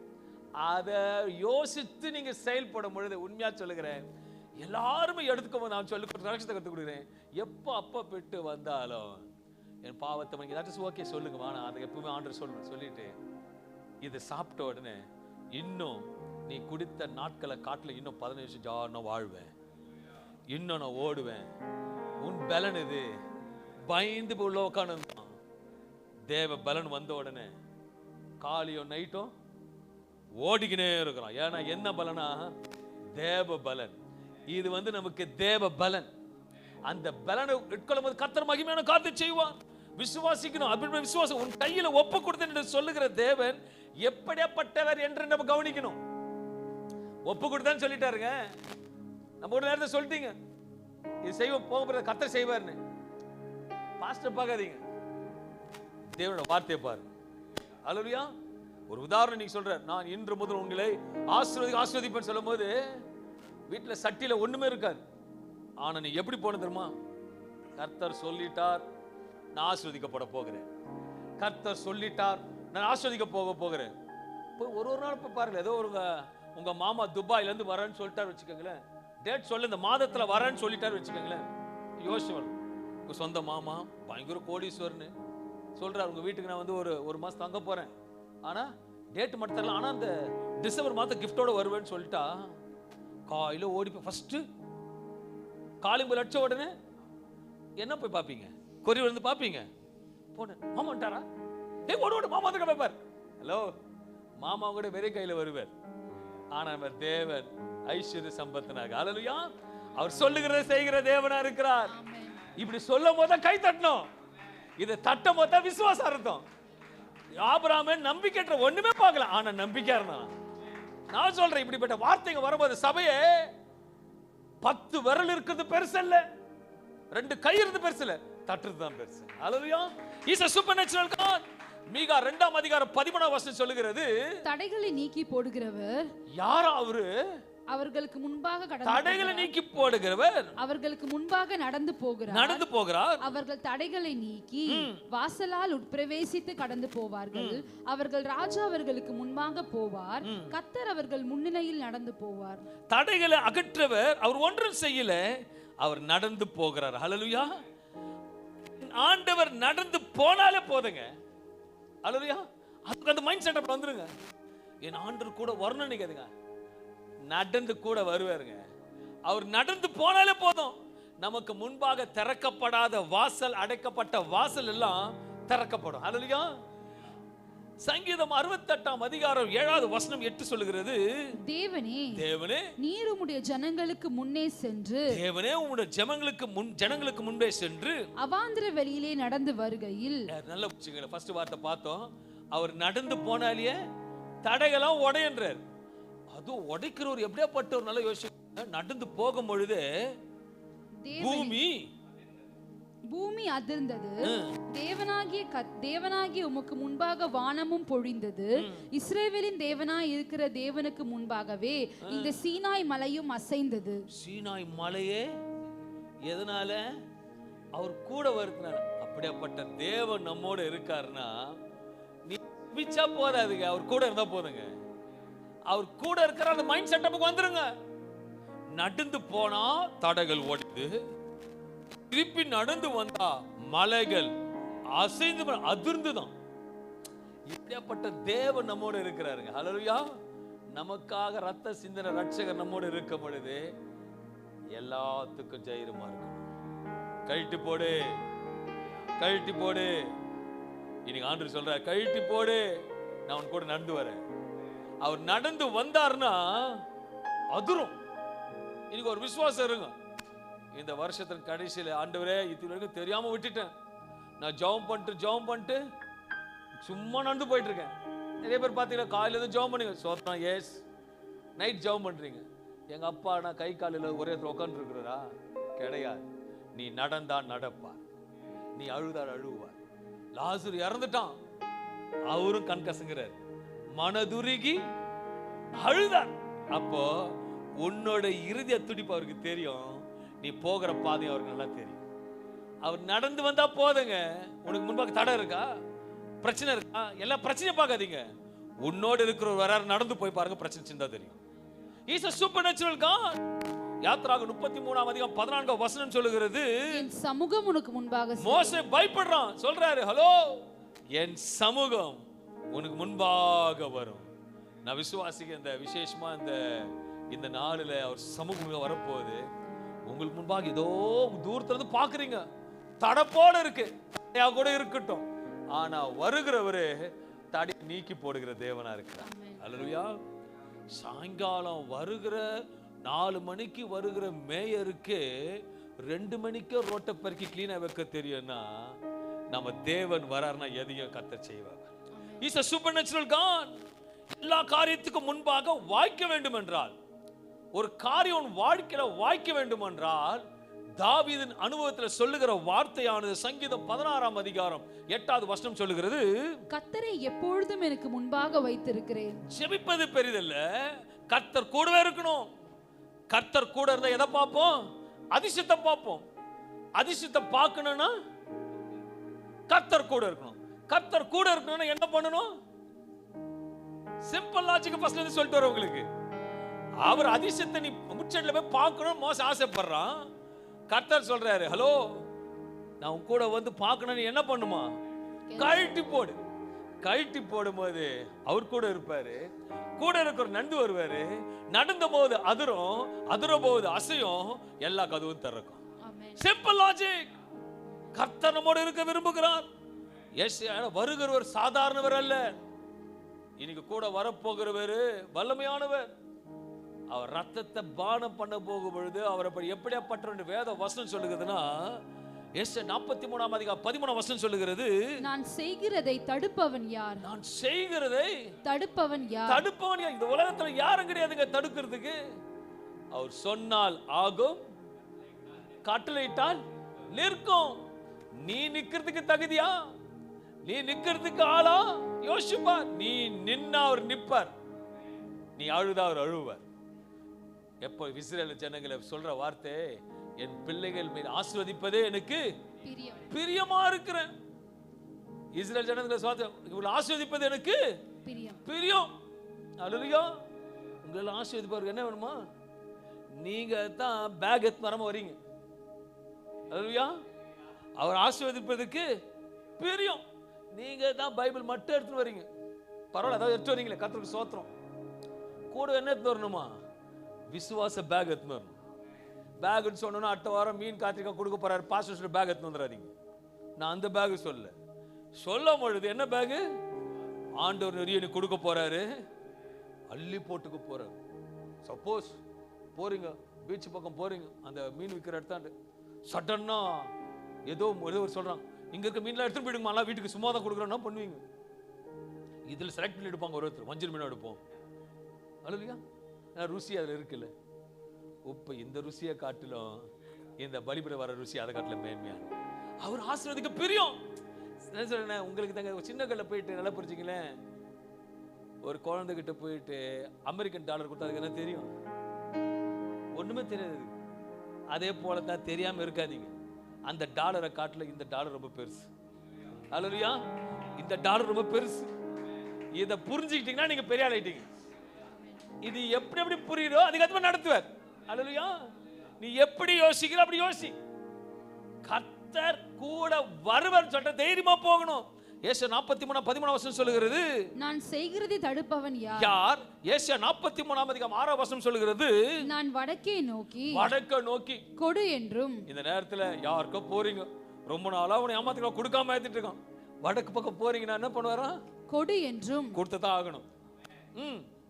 அதை யோசித்து நீங்க செயல்படும் பொழுது உண்மையா சொல்லுகிறேன், எல்லாருமே எடுத்துக்கோ. நான் சொல்லி ரகசியத்தை கற்றுக் கொடுக்குறேன். எப்போ அப்பா பெட்டு வந்தாலும் என் பாவத்தை ஏதாச்சும் ஓகே சொல்லுங்கம்மா, நான் அதை எப்பவுமே ஆண்டர் சொல்லிட்டு இதை சாப்பிட்ட உடனே இன்னும் நீ குடித்த நாட்களை காட்டில் இன்னும் 15 வருஷம் ஜான வாழ்வேன், இன்னும் நான் ஓடுவேன். உன் பலன் இது. பயந்து உள்ள உட்காந்து தேவ பலன் வந்த உடனே காலையும் நைட்டும் ஓடிக்கினே இருக்கிறான். ஏன்னா என்ன பலனா? தேவ பலன். இது நமக்கு தேவ பலன். அந்த பலனை உட்கொள்ளும் போது கர்த்தர் மகிமையான காரியத்தை செய்வார். விசுவாசிக்கணும். அப்படி விசுவாசம் உன் கையில ஒப்பு கொடுத்தேன் என்று சொல்லுகிற தேவன் எப்படியாப்பட்டவர் என்று நம்ம கவனிக்கணும். ஒப்பு கொடுத்தான்னு சொல்லிட்டாருங்க. நம்ம ஒரு நேரத்தை சொல்லிட்டீங்க, இது செய்வோம் போக கர்த்தர் செய்வார்னு. பாஸ்டர் பார்க்காதீங்க, தேவனோட வார்த்தையை பாரு. அல்லேலூயா. ஒரு உதாரணம் நீங்க சொல்ற, நான் இன்று முதல் உங்களை ஆசீர்வதிப்பேன் சொல்லும் போது வீட்டுல சட்டியில ஒண்ணுமே இருக்காது. ஆனா நீ எப்படி போன தெரியுமா? கர்த்தர் சொல்லிட்டார், நான் ஆசீர்வதிக்கப்பட போகிறேன். கர்த்தர் சொல்லிட்டார், நான் ஆசீர்வதிக்க போகிறேன். ஒரு நாள் பாருங்க, ஏதோ உங்க மாமா துபாயில இருந்து வரேன்னு சொல்லிட்டாரு வச்சுக்கோங்களேன். டேட் சொல்ல இந்த மாதத்துல வரேன்னு சொல்லிட்டாரு வச்சுக்கோங்களேன். யோசிச்சு உங்க சொந்த மாமா பயங்கர கோடீஸ்வரன்னு சொல்றாரு, உங்க வீட்டுக்கு நான் ஒரு மாசம் தங்க போறேன், ஆனா டேட் மட்டும் தரல, ஆனா அந்த டிசம்பர் மாதம் கிஃப்டோட வருவேன்னு சொல்லிட்டா காலையில ஓடி போய் ஃபர்ஸ்ட் காலிம்பு லட்ச உடனே என்ன போய் பாப்பீங்க? கொரியர் வந்து பாப்பீங்க. போன மாமா வந்துட்டாரா? ஓடு மாமா வந்து கேட்பார். ஹலோ, மாமா கூட வெறும் கையில வருவார். ஆனா நம்ம தேவன் ஐஸ்வர்ய சம்பத்தனாக, அல்லேலூயா, அவர் சொல்லுகிறத செய்கிற தேவனா இருக்கிறார். இப்படி சொல்லும் போது கை தட்டணும். இதை தட்டும் போது விசுவாசம் அர்த்தம். ஆபிரகாம் நம்பிக்கையற்ற ஒண்ணுமே பார்க்கல, ஆனா நம்பிக்கையா இருந்தான். நான் சொல்றேன், இப்படிப்பட்ட வார்த்தைங்க வரும்போது சபையே 10 விரல் இருக்கிறது பெருசு இல்ல, 2 கை இருந்து பெருசு இல்ல, தட்டுறது தான் பெருசு. Hallelujah. Is a supernatural God. மீகா 2ஆம் அதிகாரம் 13ஆம் வசனம் சொல்லுகிறது, தடைகளை நீக்கி போடுகிறவர் யாரா? அவரு அவர்களுக்கு முன்பாக தடைகளை நீக்கி போடுகிறவர், அவர்களுக்கு முன்பாக நடந்து போகிறார். அவர்கள் தடைகளை நீக்கி வாசலால் உட்பிரவேசித்து கடந்து போவார்கள். அவர்கள் ராஜா அவர்களுக்கு முன்பாக போவார், கர்த்தர் அவர்கள் முன்னிலையில் நடந்து போவார். தடைகளை அகற்றவர் அவர் ஒன்றும் செய்யல, அவர் நடந்து போகிறார். ஹல்லேலூயா. ஆண்டவர் நடந்து போனாலே போதுங்க. ஹல்லேலூயா. அதுக்கு அந்த மைண்ட் செட்டப் வந்துருங்க. என் ஆண்டவர் கூட வரணும்னு நினைக்காதுங்க, நடந்து கூட வருவாருங்க. அவர் நடந்து போனாலே போதும். நமக்கு முன்பாக திறக்கப்படாத வாசல், அடைக்கப்பட்ட வாசல் எல்லாம் திறக்கப்படும். அல்லேலூயா. சங்கீதம் 68ஆம் அதிகாரம் 7வது வசனம் 8 சொல்லுகிறது, தேவனே நீர் உம்முடைய ஜனங்களுக்கு முன்னே சென்று, தேவனே உம்முடைய ஜனங்களுக்கு முன்பே சென்று அவாந்திர வெளியிலே நடந்து வருகையில். நல்ல புரிஞ்சுங்க. ஃபர்ஸ்ட் வார்த்தை பார்த்தோம், அவர் நடந்து போனாலே தடைகளாம் உடையன்றார். அது உடைக்கிறவர் எப்படியாப்பட்டவர்? நல்ல யோசிச்சு நடந்து போகும் பொழுது பூமி அதிர்ந்தது, தேவனாகிய உமக்கு முன்பாக வானமும் பொழிந்தது, இஸ்ரவேலின் தேவனாய் இருக்கிற தேவனுக்கு முன்பாகவே இந்த சீனாய் மலையும் அசைந்தது. சீனாய் மலையே எதனால? அவர் கூட வருகிறார். அப்படியாப்பட்ட தேவன் நம்மோட இருக்காருன்னா நீ பிச்சா போதாதுங்க, அவர் கூட இருந்தா போதுங்க. அவர் கூட இருக்கிற அந்த மைண்ட் செட்டப்புக்கு வந்துருங்க. நடந்து போனா தடைகள் ஓடுது, திருப்பி நடந்து வந்தா மலைகள் அசைந்து அதிர்ந்துதான். இப்படியாப்பட்ட தேவன் நம்மோட இருக்கிறாருங்க. ஹல்லேலூயா. நமக்காக ரத்த சிந்தின ரட்சகர் நம்மோட இருக்கும் பொழுது எல்லாத்துக்கும் தைரியமா இருக்கும். கழட்டி போடு, கழட்டி போடு. இன்னைக்கு ஆண்டவர் சொல்றார், கழட்டி போடு, நான் உன் கூட நடந்து வரேன். அவர் நடந்து வந்தார்னா அதிரும். இன்னைக்கு ஒரு விசுவாசம் இருங்க. இந்த வருஷத்தின் கடைசியில் ஆண்டவரே இது வரைக்கும் தெரியாம விட்டுட்டேன், நான் ஜெபம் பண்ணிட்டு சும்மா நடந்து போயிட்டு இருக்கேன். நிறைய பேர் பார்த்தீங்கன்னா காலையில இருந்து ஜெபம் பண்ணுங்க, சோத்தான் எஸ், நைட் ஜெபம் பண்றீங்க. எங்க அப்பா நான் கை காலில் ஒரே உட்கார்ந்து இருக்கிறா கிடையாது. நீ நடந்தா நடப்பார், நீ அழுதார் அழுவார். லாசரு இறந்துட்டான், அவரும் கண் கசங்குறார், மனதுருகி அழுதார். அப்போ உன்னோட இறுதிய துடிப்பு அவருக்கு தெரியும், நீ போகிற பாதை அவருக்கு நல்லா தெரியும். அவர் நடந்து வந்தா போதுங்க. உனக்கு முன்பாக தடை இருக்கா, பிரச்சனை இருக்கா, எல்லா பிரச்சனையும் பார்க்காதீங்க. உன்னோடு இருக்கிற வராரு, நடந்து போய் பாருங்க, பிரச்சனை சின்னதா தெரியும். He's a supernatural God. யாத்ராக 33ஆம் அதிகாரம் 14ஆம் வசனம் சொல்லுகிறது, என் சமூகம் உனக்கு முன்பாக. மோசே பயப்படுறான், சொல்றாரு, ஹலோ, என் சமூகம் உனக்கு முன்பாக வரும். நான் விசுவாசிக்க இந்த விசேஷமா இந்த நாளில் அவர் சமூகம் வரப்போகுது. உங்களுக்கு முன்பாக ஏதோ தூரத்துல இருந்து பாக்குறீங்க, தடப்போட இருக்கு, கூட இருக்கட்டும், ஆனா வருகிறவரு தடை நீக்கி போடுகிற தேவனா இருக்கிறார். அல்லேலூயா. சாயங்காலம் வருகிற 4 மணிக்கு வருகிற மேயருக்கு 2 மணிக்கு ரோட்டை பெருக்கி கிளீனா வைக்க தெரியும்னா, நம்ம தேவன் வராருன்னா எதையும் கர்த்தர் செய்வார். He's a supernatural God. எல்லா காரியத்துக்கும் முன்பாக வாய்க்க வேண்டும் என்றால், ஒரு காரியம் வாழ்க்கையில வாய்க்க வேண்டும் என்றால், தாவீதின் அனுபவத்தில் சொல்லுகிற வார்த்தையானது சங்கீதம் 16ஆம் அதிகாரம் 8வது வசனம் சொல்லுகிறது, கர்த்தரை எப்பொழுதும் எனக்கு முன்பாக வைத்திருக்கிறேன். ஜெபிப்பது பெரிதல்ல, கர்த்தர் கூடவே இருக்கணும். கர்த்தர் கூட இருந்தா எதை பார்ப்போம்? அதிசயத்தை பார்ப்போம். அதிசயத்தை பார்க்கணும்னா கர்த்தர் கூட இருக்கணும். கர்த்தர் கூட இருக்கணும்னா என்ன பண்ணணும்? சிம்பிள் லாஜிக் ஃபர்ஸ்ட்ல இருந்து சொல்லிட்டு வரேன் உங்களுக்கு. அவர் அதிசயத்தை நீ முச்சட்ல போய் பார்க்கணும் மோச ஆசைப்படுறான். கர்த்தர் சொல்றாரு, ஹலோ, நான் உன் கூட வந்து பார்க்கணும், என்ன பண்ணுமா? கழட்டி போடு. கழட்டி போடும்போது அவர் கூட இருப்பாரு. கூட இருக்கிற நண்டு வருவாரு. நடந்த போது அதிரும், அதிர போது அசையும், எல்லா கதவும் திறக்கும். Simple logic. கர்த்தர் நம்மோடு இருக்க விரும்புகிறார். வருகிறவர் சாதாரணவர் அல்ல, இன்னைக்கு கூட வரப்போகிறவர் வல்லமையானவர். அவர் ரத்தத்தை பானம் பண்ண போகும் பொழுது அவரை எப்படியாப்பட்ட வேத வசனம் சொல்லுகிறதுனா, எஸ்ஐயா 43ஆம் அதிகாரம் 13ஆம் வசனம் சொல்லுகிறது, நான் செய்கிறதை தடுப்பவன் யார்? நான் செய்கிறதை தடுப்பவன் யார்? தடுப்பவன் யார்? இந்த உலகத்துல யாரும் கிடையாதுங்க தடுக்கிறதுக்கு. அவர் சொன்னால் ஆகும், கட்டளையிட்டால் நிற்கும். நீ நிக்கிறதுக்கு தகுதியா? நீ நிக்கிறதுக்கு ஆளா? யோசிப்பார். நீ நின்னா அவர் நிப்பார், நீ அழுதா அவர் அழுவார். எப்போ இஸ்ரவேல் ஜனங்களை சொல்ற வார்த்தை, என் பிள்ளைகள் மீது ஆசீர்வதிப்பதே எனக்கு பிரியமா இருக்கிறேன். இஸ்ரவேல் ஜனங்களை இவங்களை ஆசீர்வதிப்பது எனக்கு பிரியம். அல்லேலூயா. உங்களை ஆசீர்வதிப்பவருக்கு என்ன வேணுமா? நீங்க தான் பேக் எடுத்து வராம வரீங்க. அல்லேலூயா. அவர் ஆசீர்வதிப்பதற்கு பிரியம். நீங்க தான் பைபிள் மட்டும் எடுத்துட்டு வரீங்க, பரவாயில்ல, அதாவது எடுத்து வரீங்களே, கர்த்தருக்கு ஸ்தோத்திரம். கூட என்ன எடுத்து வரணுமா? விசுவாச பேக் எடுத்து வரணும். பேக்னு சொன்னோன்னா அடுத்த வாரம் மீன் காத்திரிக்காய் கொடுக்க போறாரு, பாஸ்டர் பேக் எடுத்து வந்துடாதீங்க. நான் அந்த பேக் சொல்லும் பொழுது என்ன பேகு? ஆண்டவர் நிறைய கொடுக்க போறாரு, அள்ளி போட்டுக்க போறாரு. சப்போஸ் போறீங்க, பீச் பக்கம் போறீங்க, அந்த மீன் விற்கிற இடத்தாண்டு சடன்னா ஏதோ சொல்றாங்க, இங்க இருக்க மீன்லாம் எடுத்துட்டு போயிடுங்க, வீட்டுக்கு சும்மா தான் கொடுக்குறோன்னா பண்ணுவீங்க. இதுல செலக்ட் பண்ணி எடுப்பாங்க, ஒருத்தர் வஞ்சல் மீன் எடுப்போம். அல்லேலூயா. ருசி அதுல இருக்குல்ல, உப்பு இந்த ருசியை காட்டிலும் இந்த பலிபீட வர ருசி அதை காட்டிலும் மேன்மையான. அவர் ஆசீர்வதிக்க பிரியம். உங்களுக்கு தாங்க சின்ன கல்ல போயிட்டு நல்லா புரிஞ்சுங்களேன், ஒரு குழந்தைகிட்ட போயிட்டு அமெரிக்கன் டாலர் கொடுத்தா அதுக்கு என்ன தெரியும்? ஒண்ணுமே தெரியாது. அதே போல தான் தெரியாம இருக்காதீங்க, அந்த டாலரை காட்டில இந்த டாலர் ரொம்ப பெருசு. அல்லேலூயா. இந்த டாலர் ரொம்ப பெருசு. இதை புரிஞ்சுக்கிட்டீங்கன்னா நீங்க பெரிய ஆள் ஆயிட்டீங்க. இது எப்படி எப்படி புரியுதோ அதுக்கு நடத்துவார். அல்லேலூயா. நீ எப்படி யோசிக்கிற அப்படி யோசி. கர்த்தர் கூட வருவர் சொல்ற தைரியமா போகணும். ஏசாயா 43:13 வசனம் சொல்லுகிறது, நான் செய்கிறதை தடுப்பவன் யார்? யார்? ஏசாயா 43ஆம் அதிகாரம் 6ஆம் வசனம் சொல்லுகிறது, நான் வடக்கே நோக்கி கொடு என்றும். இந்த நேரத்துல யாருக்கோ போறீங்க, ரொம்ப நாளா அவனை ஏமாத்திக்கலாம் கொடுக்காம ஏத்திட்டு இருக்கான், வடக்கு பக்கம் போறீங்கன்னா என்ன பண்ணுவாரா? கொடு என்றும் கொடுத்ததான் ஆகணும்.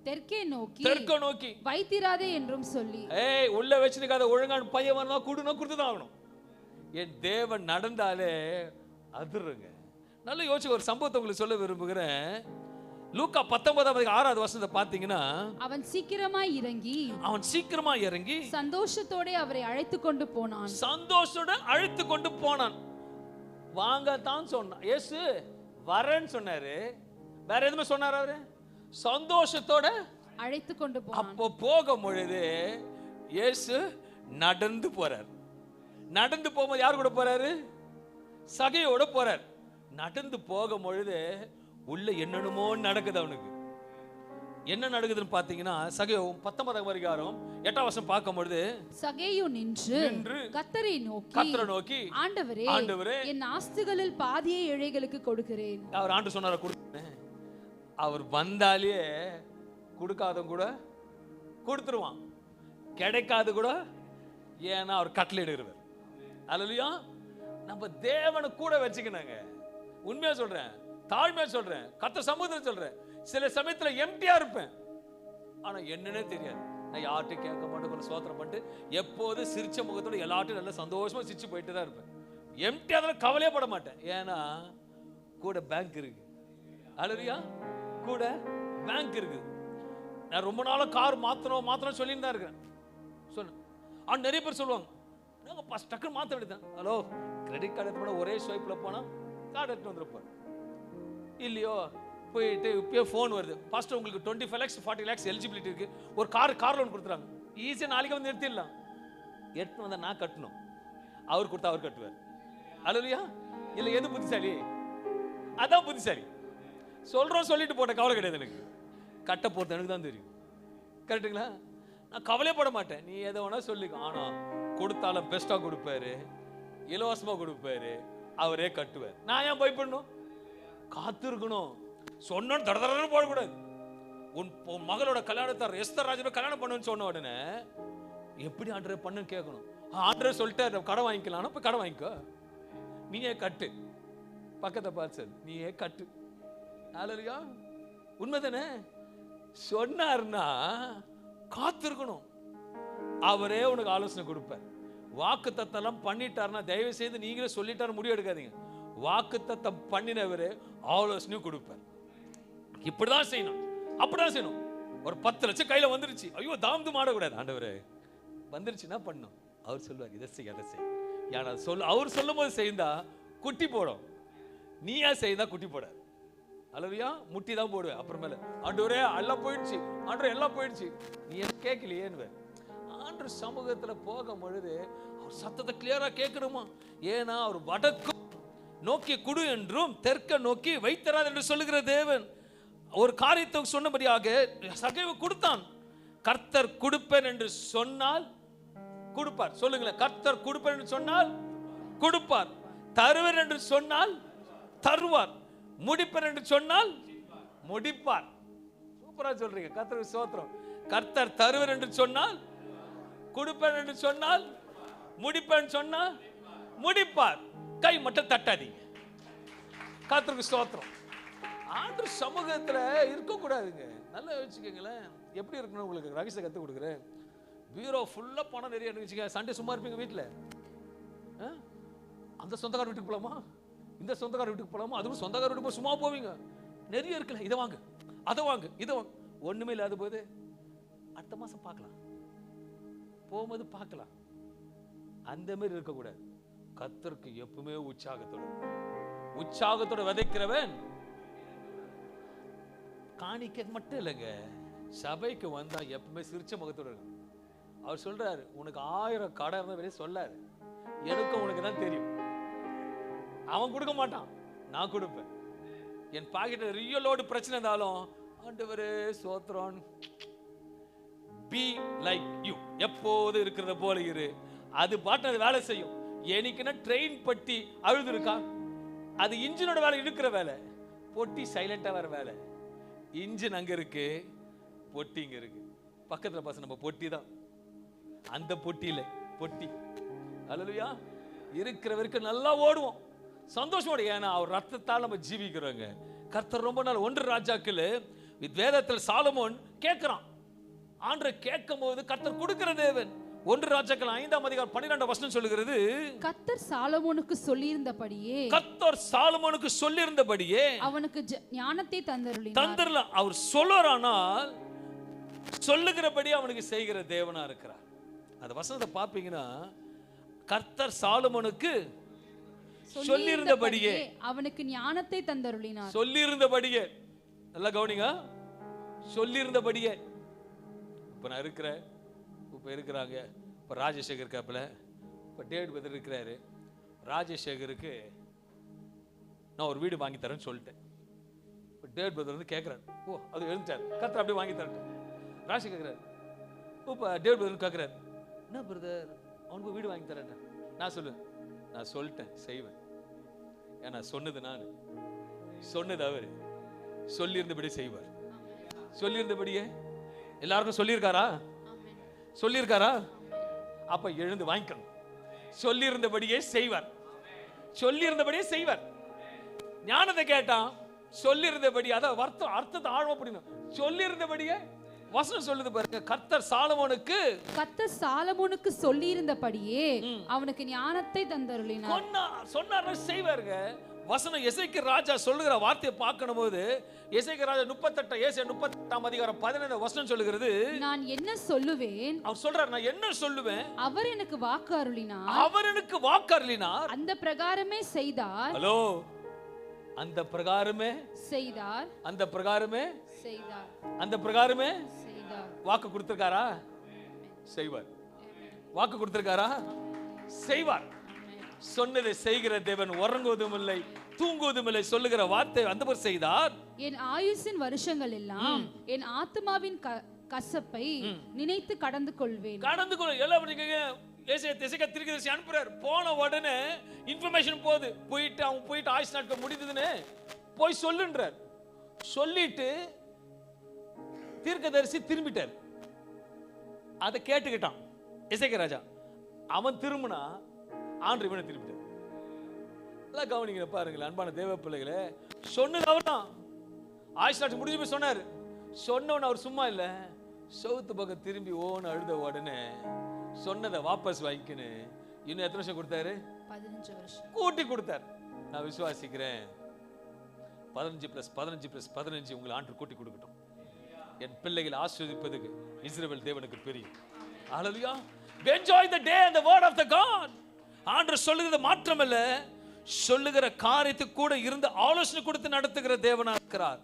தெற்கே நோக்கி வைத்திராதே என்றும் சொல்லி, ஏய் உள்ள வச்சிருக்காத, ஒழுங்கான பையன் வரனா கொடுனா கொடுத்துதான் ஆகணும். என் தேவன் நடந்தாலே அதிருங்க. நல்ல யோசிச்சு ஒரு சம்பவத்தை உங்களுக்கு சொல்ல விரும்புகிறேன். லூக்கா 19:6 பாத்தீங்கன்னா, அவன் சீக்கிரமாய் இறங்கி சந்தோஷத்தோட அவரை அழைத்து கொண்டு போனான். சந்தோஷத்தோட அழைத்து கொண்டு போனான். வாங்க தான் சொன்னான். இயேசு வரேன்னு சொன்னாரு. வேற எதுவுமே சொன்னாரு? அவரு சந்தோஷத்தோட அழைத்து கொண்டு போனான். அப்போ போகும் பொழுது இயேசு நடந்து போறார். நடந்து போகும்போது யார் கூட போறாரு? சகையோட போறார். நடந்து போகும் பொழுது உள்ள என்னென்னமோ நடக்குது. அவனுக்கு என்ன நடக்குதுன்னு பாத்தீங்கன்னா, சகேயு 19:8 பார்க்கும்பொழுது, சகேயு நின்று கர்த்தரை நோக்கி, ஆண்டவரே, என் ஆஸ்திகளில் பாதியை ஏழைகளுக்கு கொடுக்கிறேன். அவர் ஆண்டு சொன்னார கொடுத்தேன். அவர் வந்தாலே கொடுக்காத கூட கொடுத்துருவான், கிடைக்காது கூட. ஏன்னா அவர் கட்டளை இடுகிறவர். அல்லேலூயா. நம்ம தேவனை கூட வச்சுக்கணுங்க. உண்மையா சொல்றேன், தாழ்மையா சொல்றேன், கர்த்தர் சமூகத்துல சொல்றேன். சில சமயத்துல எம்டியா இருப்பேன், ஆனா என்னன்னே தெரியாது. நான் யார்கிட்டையும் கேட்க மாட்டேன், சோத்திரம் பண்ணிட்டு எப்போது சிரிச்ச முகத்தோட எல்லார்ட்டையும் நல்லா சந்தோஷமா சிரிச்சு போயிட்டு தான் இருப்பேன். எம்டியா தான் கவலையே பட மாட்டேன். ஏன்னா கூட பேங்க் இருக்கு. அல்லேலூயா. கூட பேங்க் இருக்கு. நான் ரொம்ப நாளா கார் மாத்தணும் சொல்லிட்டு தான் இருக்கேன். சொன்னேன். நிறைய பேர் சொல்லுவாங்க, நாங்க ஃபர்ஸ்ட் டக்குன்னு மாத்த வேண்டியதான். ஹலோ, கிரெடிட் கார்டு எடுத்து போனா ஒரே ஸ்வைப்ல போனா கார்டு எடுத்து வந்துருப்பார். இல்லையோ போயிட்டு இப்பயே ஃபோன் வருது, ஃபர்ஸ்ட் உங்களுக்கு 25 lakhs 40 lakhs எலிஜிபிலிட்டி இருக்கு, ஒரு கார் லோன் கொடுத்துறாங்க. ஈஸியா நாளைக்கு வந்து நிறுத்திடலாம். எடுத்து வந்தா நான் கட்டணும், அவர் கொடுத்தா அவர் கட்டுவார். அல்லேலூயா. இல்ல எது புத்திசாலி? அதான் புத்திசாலி. சொல்லிட்டு போட்ட கவலை கிடையாது. எனக்கு கட்ட போறது எனக்கு தான் தெரியும். கரெக்டுங்களா? நான் கவலைப்பட மாட்டேன். நீ எதை வேணா சொல்லிக்கோ, ஆனா கொடுத்தாலும் பெஸ்டா கொடுப்பாரு, இலவசமா கொடுப்பாரு, அவரே கட்டுவார். நான் ஏன் பயப்படணும்? காத்திருக்கணும். சொன்னோன்னு தடதடன்னு போடக்கூடாது. உன் மகளோட கல்யாணத்தை எஸ்தர் ராஜனோட கல்யாணம் பண்ணுன்னு சொன்ன உடனே எப்படி ஆண்டரே பண்ணுன்னு கேட்கணும். ஆண்டரே சொல்லிட்டு கடை வாங்கிக்கலாம், போய் கடை வாங்கிக்கோ, நீயே கட்டு. பக்கத்தை பார்த்து நீயே கட்டு. அல்லேலூயா. உண்மைதானே? சொன்னார்னா காத்திருக்கணும். அவரே உனக்கு ஆலோசனை கொடுப்பார். வாக்கு தத்தம் பண்ணிட்டார்னா தயவு செய்து நீங்களே சொல்லிட்டாரு முடிவு எடுக்காதீங்க. வாக்கு தத்தம் பண்ணினவரே ஆலோசனையும் கொடுப்பார். இப்படிதான் செய்யணும், அப்படிதான் செய்யணும். ஒரு 10 லட்சம் கையில வந்துருச்சு, ஐயோ தாமதம் ஆடக்கூடாது. ஆண்டவரே வந்துருச்சுன்னா பண்ணும். அவர் சொல்லுவார், இதை செய் அதை செய். ஏன்னா அவர் சொல்லும் போது செய்தா குட்டி போடும், நீயா செய்தா குட்டி போட. அல்லேலூயா. முட்டி தான் போடுவேன். அப்புறமேல ஆண்டவரே எல்லாம் போயிடுச்சு, ஆண்டவரே எல்லாம் போயிடுச்சு, நீ என்ன கேட்கலையேன்னு. ஆண்டவர் சமூகத்துல போகும் பொழுது அவர் சத்தத்தை கிளியரா கேட்கணுமா? ஏன்னா அவர் வடக்கு நோக்கி குடு என்றும் தெற்க நோக்கி வைத்தரார் என்று சொல்லுகிற தேவன். ஒரு காரியத்தை சொன்னபடியாக சகேயு கொடுத்தான். கர்த்தர் கொடுப்பேன் என்று சொன்னால் கொடுப்பார். சொல்லுங்களேன், கர்த்தர் கொடுப்பேன் என்று சொன்னால் கொடுப்பார். தருவேன் என்று சொன்னால் தருவார். முடிப்பேன் என்று சொன்னால் முடிப்பார். சூப்பரா சொல்றீங்க. கர்த்தருக்கு ஸ்தோத்திரம். கர்த்தர் தருவேன் என்று சொன்னால், கொடுப்பேன் என்று சொன்னால், முடிப்பேன் சொன்னால் முடிப்பார். கை மட்டும் தட்டாதீங்க. கர்த்தருக்கு ஸ்தோத்திரம். ஆண்டவர் சமூகத்துல இருக்க கூடாதுங்க. நல்லா யோசிச்சுக்கங்களேன். எப்படி இருக்கணும் உங்களுக்கு ரகசியம் கத்து கொடுக்குறேன். பீரோ ஃபுல்லா பணம் நிறைய வச்சுக்க. சண்டே சும்மா இருப்பீங்க வீட்டுல, அந்த சொந்தக்கார வீட்டுக்கு போலாமா, இந்த சொந்தக்கார வீட்டுக்கு போலாமா, அதுவும் சொந்தக்கார வீட்டுக்கு சும்மா போவீங்க. நிறைய இருக்குல்ல, இதை வாங்க அதை வாங்க இதை வாங்க. ஒண்ணுமே இல்லாத போது அடுத்த மாசம் பார்க்கலாம், போகும்போது பார்க்கலாம். அந்த மாதிரி இருக்கக்கூடாது. கர்த்தருக்கு எப்பவுமே உற்சாகத்தோட விதைக்கிறவன். காணிக்க மட்டும் இல்லைங்க, சபைக்கு வந்தா எப்பவுமே சிரிச்ச முகத்தோட இருக்கும். அவர் சொல்றாரு, உனக்கு 1000 கடை இருந்த வெளியே சொல்லாரு, எனக்கும் உனக்கு தான் தெரியும். அவன் கொடுக்க மாட்டான், நான் கொடுப்பேன். என் பாக்கெட்ல ரியலோடு பிரச்சனை இருந்தாலும் ஆண்டவரே ஸ்தோத்திரம், பி லைக் யூ, எப்போது இருக்கிறத போல இரு. அது பாட்டு அது வேலை செய்யும். எனக்குன்னா ட்ரெயின் பட்டி அழுது இருக்கா, அது இன்ஜினோட வேலை இருக்கிற வேலை. பொட்டி சைலண்டா வர வேலை. இன்ஜின் அங்க இருக்கு, பொட்டி இங்க இருக்கு. பக்கத்துல பாச நம்ம பொட்டி தான், அந்த பொட்டியில பொட்டி. அல்லேலூயா. இருக்கிற வரைக்கும் நல்லா ஓடுவோம் சந்தோஷமோட. ஏன்னா அவர் ரத்தத்தால் நம்ம ஜீவிக்கிறோங்க. கர்த்தர் ரொம்ப நாள் 1 ராஜாக்கள் வேதத்தில் சாலமோன் கேட்கிறான். ஆண்டரை கேட்கும் போது கர்த்தர் கொடுக்கிற தேவன். 1 ராஜாக்கள் 5ஆம் அதிகாரம் 12ஆம் வசனம் சொல்லுகிறது, கர்த்தர் சாலமோனுக்கு சொல்லியிருந்தபடியே அவனுக்கு ஞானத்தை தந்தருளினார். அவர் சொல்லறானால் சொல்லுகிறபடி அவனுக்கு செய்கிற தேவனா இருக்கிறார். அந்த வசனத்தை பாப்பீங்கன்னா, கர்த்தர் சாலமோனுக்கு சொல்லியிருந்தபடியே அவனுக்கு ஞானத்தை தந்தருளினார். சொல்லியிருந்தபடியே, நல்லா கவனிங்க, சொல்லியிருந்தபடியே. இப்ப நான் இருக்கிறேன், இப்ப இருக்கிறாங்க, இப்ப ராஜசேகர் இருக்காப்புல, இப்ப டேவிட் பிரதர் இருக்கிறாரு. ராஜசேகருக்கு நான் ஒரு வீடு வாங்கி தரேன்னு சொல்லிட்டேன். இப்ப டேவிட் பிரதர் வந்து கேட்கிறாரு, ஓ அது எழுந்துட்டார், கர்த்தர் அப்படியே வாங்கி தரேன். ராஜசேகர் கேட்கிறாரு, இப்ப டேவிட் பிரதர் கேட்கிறாரு, என்ன பிரதர் அவனுக்கு வீடு வாங்கி தரேன். நான் சொல்லுவேன், நான் சொல்லிட்டேன், செய்வேன். ஏன்னா சொன்னது நான், சொன்னது அவரு, சொல்லியிருந்தபடி செய்வார். சொல்லியிருந்தபடியே எல்லாருக்கும் சொல்லியிருக்காரா? சொல்லியிருக்காரா? அப்ப எழுந்து வாங்கிக்கணும். சொல்லியிருந்தபடியே செய்வார். சொல்லியிருந்தபடியே செய்வார். ஞானத்தை கேட்டான், சொல்லியிருந்தபடி, அதான் அர்த்தத்தை ஆழமா புரியணும். சொல்லியிருந்தபடியே வசனம் சொல்லுது பாருங்க, கர்த்தர் சாலமோனுக்கு சொல்லியிருந்தபடியே அவனுக்கு ஞானத்தை தந்தருளினார். சொன்னார், செய்வாருங்க. வசனம் எசேக்கியா ராஜா சொல்லுகிற வார்த்தையை பார்க்கணும் போது, எசேக்கியா ராஜா 38ஆம் அதிகாரம் 15 வசனம் சொல்லுகிறது, நான் என்ன சொல்லுவேன், அவர் சொல்றார், நான் என்ன சொல்லுவேன், அவர் எனக்கு வாக்கு அருளினார், அந்த பிரகாரமே செய்தார். ஹலோ, அந்த பிரகாரமே செய்தார், அந்த பிரகாரமே செய்தார், அந்த பிரகாரமே செய்தார். வாக்கு கொடுத்திருக்காரா? செய்வார். வாக்கு கொடுத்திருக்காரா? செய்வார். சொன்னதை செய்கிற தேவன் உறங்குவதும் இல்லை, தூங்குவதும் இல்லை. சொல்லுகிற வார்த்தை அந்த செய்தார். என் ஆயுசின் வருஷங்கள் எல்லாம் என் ஆத்மாவின் கசப்பை நினைத்து கடந்து கொள்வேன். கடந்து கொள்ள எல்லாம் எசேக்கியா அனுப்புறார். போன உடனே இன்ஃபர்மேஷன் போகுது, போயிட்டு ஆயுஷ் நாட்கள் முடிந்ததுன்னு போய் சொல்லுன்றார். சொல்லிட்டு தீர்க்கதரிசி திரும்பிட்டார். அதை கேட்டுக்கிட்டான் எசேக்கியா ராஜா. அவன் திரும்பினா ஆண்டு இவனை திருப்பிட்டார். எல்லாம் கவனிங்க பாருங்களேன் அன்பான தேவ பிள்ளைகளே. சொன்னது அவர் தான். ஆயுஷ் நாட்கள் முடிஞ்சு போய் சொன்னார். சொன்னவன் அவர் சும்மா இல்ல, சவுத்து பக்கம் திரும்பி ஓன்னு அழுத உடனே சொன்னதை வாபஸ் வாங்கிக்கணும். இன்னும் எத்தனை வருஷம் கொடுத்தாரு? 15 வருஷம் கூட்டி கொடுத்தார். நான் விசுவாசிக்கிறேன் 15 + 15 + 15 உங்களை ஆண்டு கூட்டி கொடுக்கட்டும். என் பிள்ளைகளை ஆசீர்வதிப்பதுக்கு இஸ்ரவேல் தேவனுக்கு தெரியும். ஹல்லேலூயா. Enjoy the day and the word of the God. ஆண்டவர் சொல்லுகிறது மாற்றமல்ல, சொல்லுகிற காரியத்துக்கு கூட இருந்து ஆலோசனை கொடுத்து நடத்துகிற தேவனா இருக்கிறார்.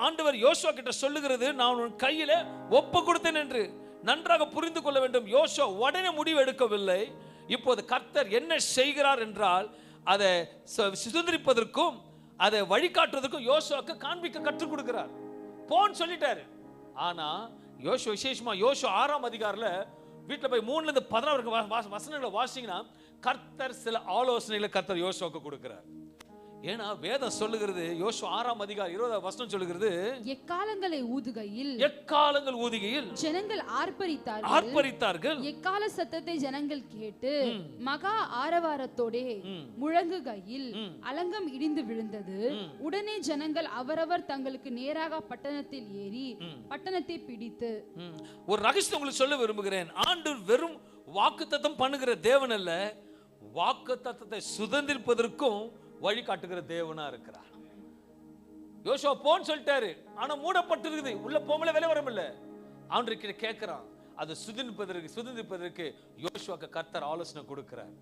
ஆண்டவர் யோசுவா கிட்ட சொல்லுகிறது, நான் உன் கையில ஒப்பு கொடுத்தேன் என்று நன்றாக புரிந்து கொள்ள வேண்டும். யோசுவா உடனே முடிவு எடுக்கவில்லை. இப்போது கர்த்தர் என்ன செய்கிறார் என்றால், அதை சுதந்திரிப்பதற்கும் அதை வழிகாட்டுவதற்கும் யோசுவாக்கு காண்பிக்க கற்றுக் கொடுக்கிறார். போன்னு சொல்லிட்டாரு. ஆனா யோசுவா விசேஷமா யோசுவா 6ஆம் அதிகாரத்துல வீட்டில் போய் 3-16 வசனங்களை வாசிங்கன்னா, கர்த்தர் சில ஆலோசனைகளை கர்த்தர் யோசுவாக்கு கொடுக்கிறார். ஏன்னா வேதம் சொல்லுகிறது, யோசுவா 6ஆம் அதிகாரம் 20ஆம் வசனம் சொல்லுகிறது, எக்காலங்கள் ஊதுகையில் ஜனங்கள் ஆர்ப்பரித்தார்கள். எக்கால சத்தத்தை ஜனங்கள் கேட்டு மகா ஆரவாரத்தோடே முழங்குகையில் அலங்கம் இடிந்து விழுந்தது. உடனே ஜனங்கள் அவரவர் தங்களுக்கு நேராக பட்டணத்தில் ஏறி பட்டணத்தை பிடித்து. ஒரு ரகசியம் உங்களுக்கு சொல்ல விரும்புகிறேன். ஆண்டவர் வெறும் வாக்குத்தத்தம் பண்ணுகிற தேவன் அல்ல, வாக்குத்தத்தத்தை சுதந்திரிப்பதற்கும் வழி காட்டுகிற தேவனா இருக்கிறார். யோசுவா போன்னு சொல்லிட்டாரு, ஆனா மூடப்பட்டிருக்குது, உள்ள போமல வெளிய வர முடியல. ஆண்டவர் கேட்கிறான், அதை சுதந்திரிப்பதற்கு யோசுவாக்கு கர்த்தர் ஆலோசனை கொடுக்கிறார்.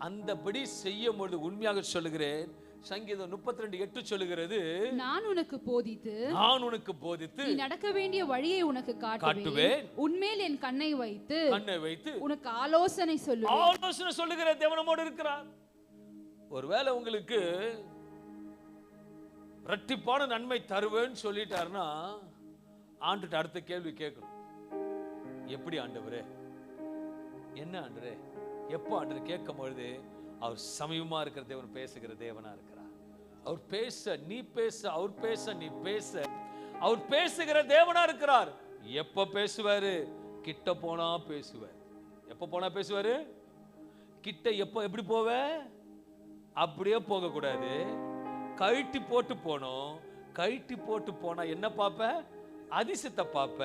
அந்தபடி செய்யும் பொழுது உண்மையாக சொல்லுகிறேன், சங்கீதம் 32:8 சொல்லுகிறது, நான் உனக்கு போதித்து நீ நடக்க வேண்டிய வழியை உனக்கு காட்டுவேன், உன்மேல் என் கண்ணை வைத்து உனக்கு ஆலோசனை சொல்லுகிற தேவனோடு இருக்கிறார். ஒருவேளை உங்களுக்கு இரட்டிப்பான நன்மை தருவேன்னு சொல்லிட்டாருன்னா, ஆண்டுட்ட அடுத்த கேள்வி கேட்கணும், எப்படி ஆண்டவரே, என்ன ஆண்டவரே, எப்போ ஆண்டவர் கேட்கும் பொழுது அவர் சமீபமா இருக்கிற தேவன், பேசுகிற தேவனா இருக்கிறார். அவர் பேச நீ பேச, அவர் பேச நீ பேச, அவர் பேசுகிற தேவனா இருக்கிறார். எப்ப பேசுவாரு? கிட்ட போனா பேசுவார். எப்ப போனா பேசுவாரு? கிட்ட. எப்ப எப்படி போவ? அப்படியே போக கூடாது, கழட்டி போட்டு போனோம். கழட்டி போட்டு போனா என்ன பாப்ப? அதிசயத்தை பாப்ப.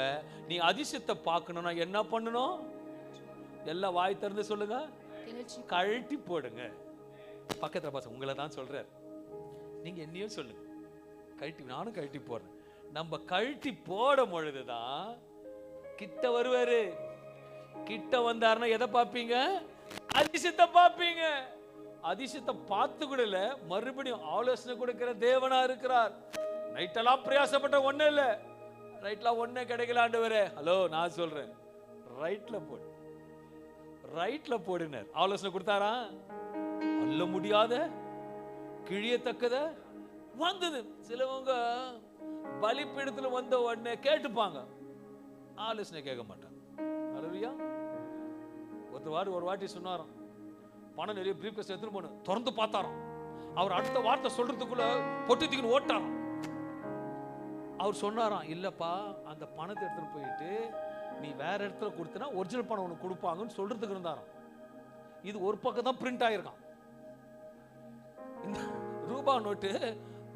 நீ அதிசயத்தை பார்க்கணும்னா என்ன பண்ணணும்? எல்லாம் வாய் திறந்து சொல்லுங்க, கழட்டி போடுங்க. பக்கத்துல பாச உங்களை தான் சொல்றார், நீங்க என்னையும் சொல்லுங்க, கழட்டி, நானும் கழட்டி போடுறேன். நம்ம கழட்டி போடும் பொழுதுதான் கிட்ட வருவாரு. கிட்ட வந்தாருன்னா எதை பார்ப்பீங்க? அதிசயத்தை பார்ப்பீங்க. அதிசயத்தை பார்த்து கூட இல்ல, மறுபடியும் ஆலோசனை கொடுக்கிற தேவனா இருக்கிறார். நைட்டெல்லாம் பிரயாசப்பட்ட ஒண்ணு இல்ல, ரைட்லாம் ஒண்ணே கிடைக்கல ஆண்டவரே. ஹலோ, நான் சொல்றேன், ரைட்ல போடு, ரைட்ல போடுனர். ஆலோசனை கொடுத்தாரா? அல்ல முடியாத கிழியத்தக்கத வந்தது. சிலவங்க பலிப்பீடத்துல வந்த உடனே கேட்டுப்பாங்க, ஆலோசனை கேட்க மாட்டாங்க. அல்லேலூயா. ஒரு வாட்டி சொன்னாராம், பணம் நிறைய பிரீஃப்கேஸ் எடுத்துட்டு போன திறந்து பார்த்தாராம். அவர் அடுத்த வார்த்தை சொல்றதுக்குள்ள பொட்டித்துக்கு ஓட்டாராம். அவர் சொன்னாராம், இல்லப்பா அந்த பணத்தை எடுத்துட்டு போயிட்டு நீ வேற இடத்துல கொடுத்தனா ஒரிஜினல் பணம் உனக்கு கொடுப்பாங்கன்னு சொல்றதுக்கு இருந்தாராம். இது ஒரு பக்கம் தான் பிரிண்ட் ஆயிருக்கான். இந்த ரூபா நோட்டு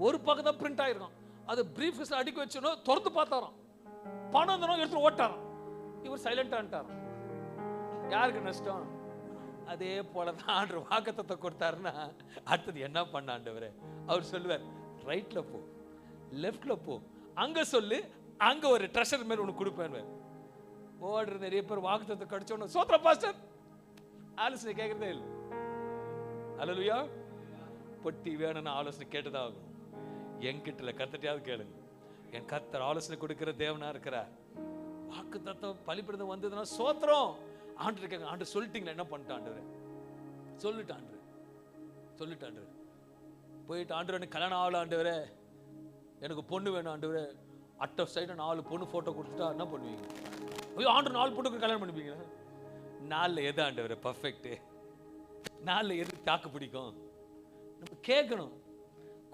ஒரு பக்கம் தான் பிரிண்ட் ஆயிருக்கான். அது பிரீஃப்கேஸ்ல அடிக்க வச்சனோ திறந்து பார்த்தாராம், பணம் தானோ எடுத்து ஓட்டாராம். இவர் சைலண்டா ஆண்டாராம். யாருக்கு நஷ்டம்? அதே போலதான் ஆண்டு வாக்குத்தத்தம் கொடுத்தாருன்னா அடுத்தது என்ன பண்ண ஆண்டவரே? அவர் சொல்லுவார், ரைட்ல போ, லெஃப்ட்ல போ, அங்க சொல்லு, அங்க ஒரு ட்ரெஷர் மேல உனக்கு கொடுப்பேன். ஓடுற நிறைய பேர் வாக்குத்தத்தம் கிடைச்சோன்னு சோத்ர பாஸ்டர் ஆலோசனை கேட்கறதே இல்லை. அல்லேலூயா. பொட்டி வேணும்னு ஆலோசனை கேட்டுதான் ஆகணும். என்கிட்ட கத்தட்டையாவது கேளுங்க. என் கர்த்தர் ஆலோசனை கொடுக்கிற தேவனா இருக்கிறார். வாக்குத்தத்தம் பலிபீடம் வந்ததுன்னா சோத்திரம். ஆண்டு இருக்காங்க, ஆண்டு சொல்லிட்டீங்களா? என்ன பண்ணிட்டாண்டு? சொல்லிட்டாண்டு போயிட்டு, ஆண்டு எனக்கு கல்யாணம் ஆகல ஆண்டவரே, எனக்கு பொண்ணு வேணும் ஆண்டவரே. அட் ஆஃப் சைடு 4 பொண்ணு போட்டோ கொடுத்துட்டா என்ன பண்ணுவீங்க? ஐயோ, ஆண்டு 4 பொண்ணுக்கு கல்யாணம் பண்ணுவீங்க? 4ல் எது ஆண்டவரே பர்ஃபெக்ட்? 4ல் எது தாக்கு பிடிக்கும்? நம்ம கேட்கணும்.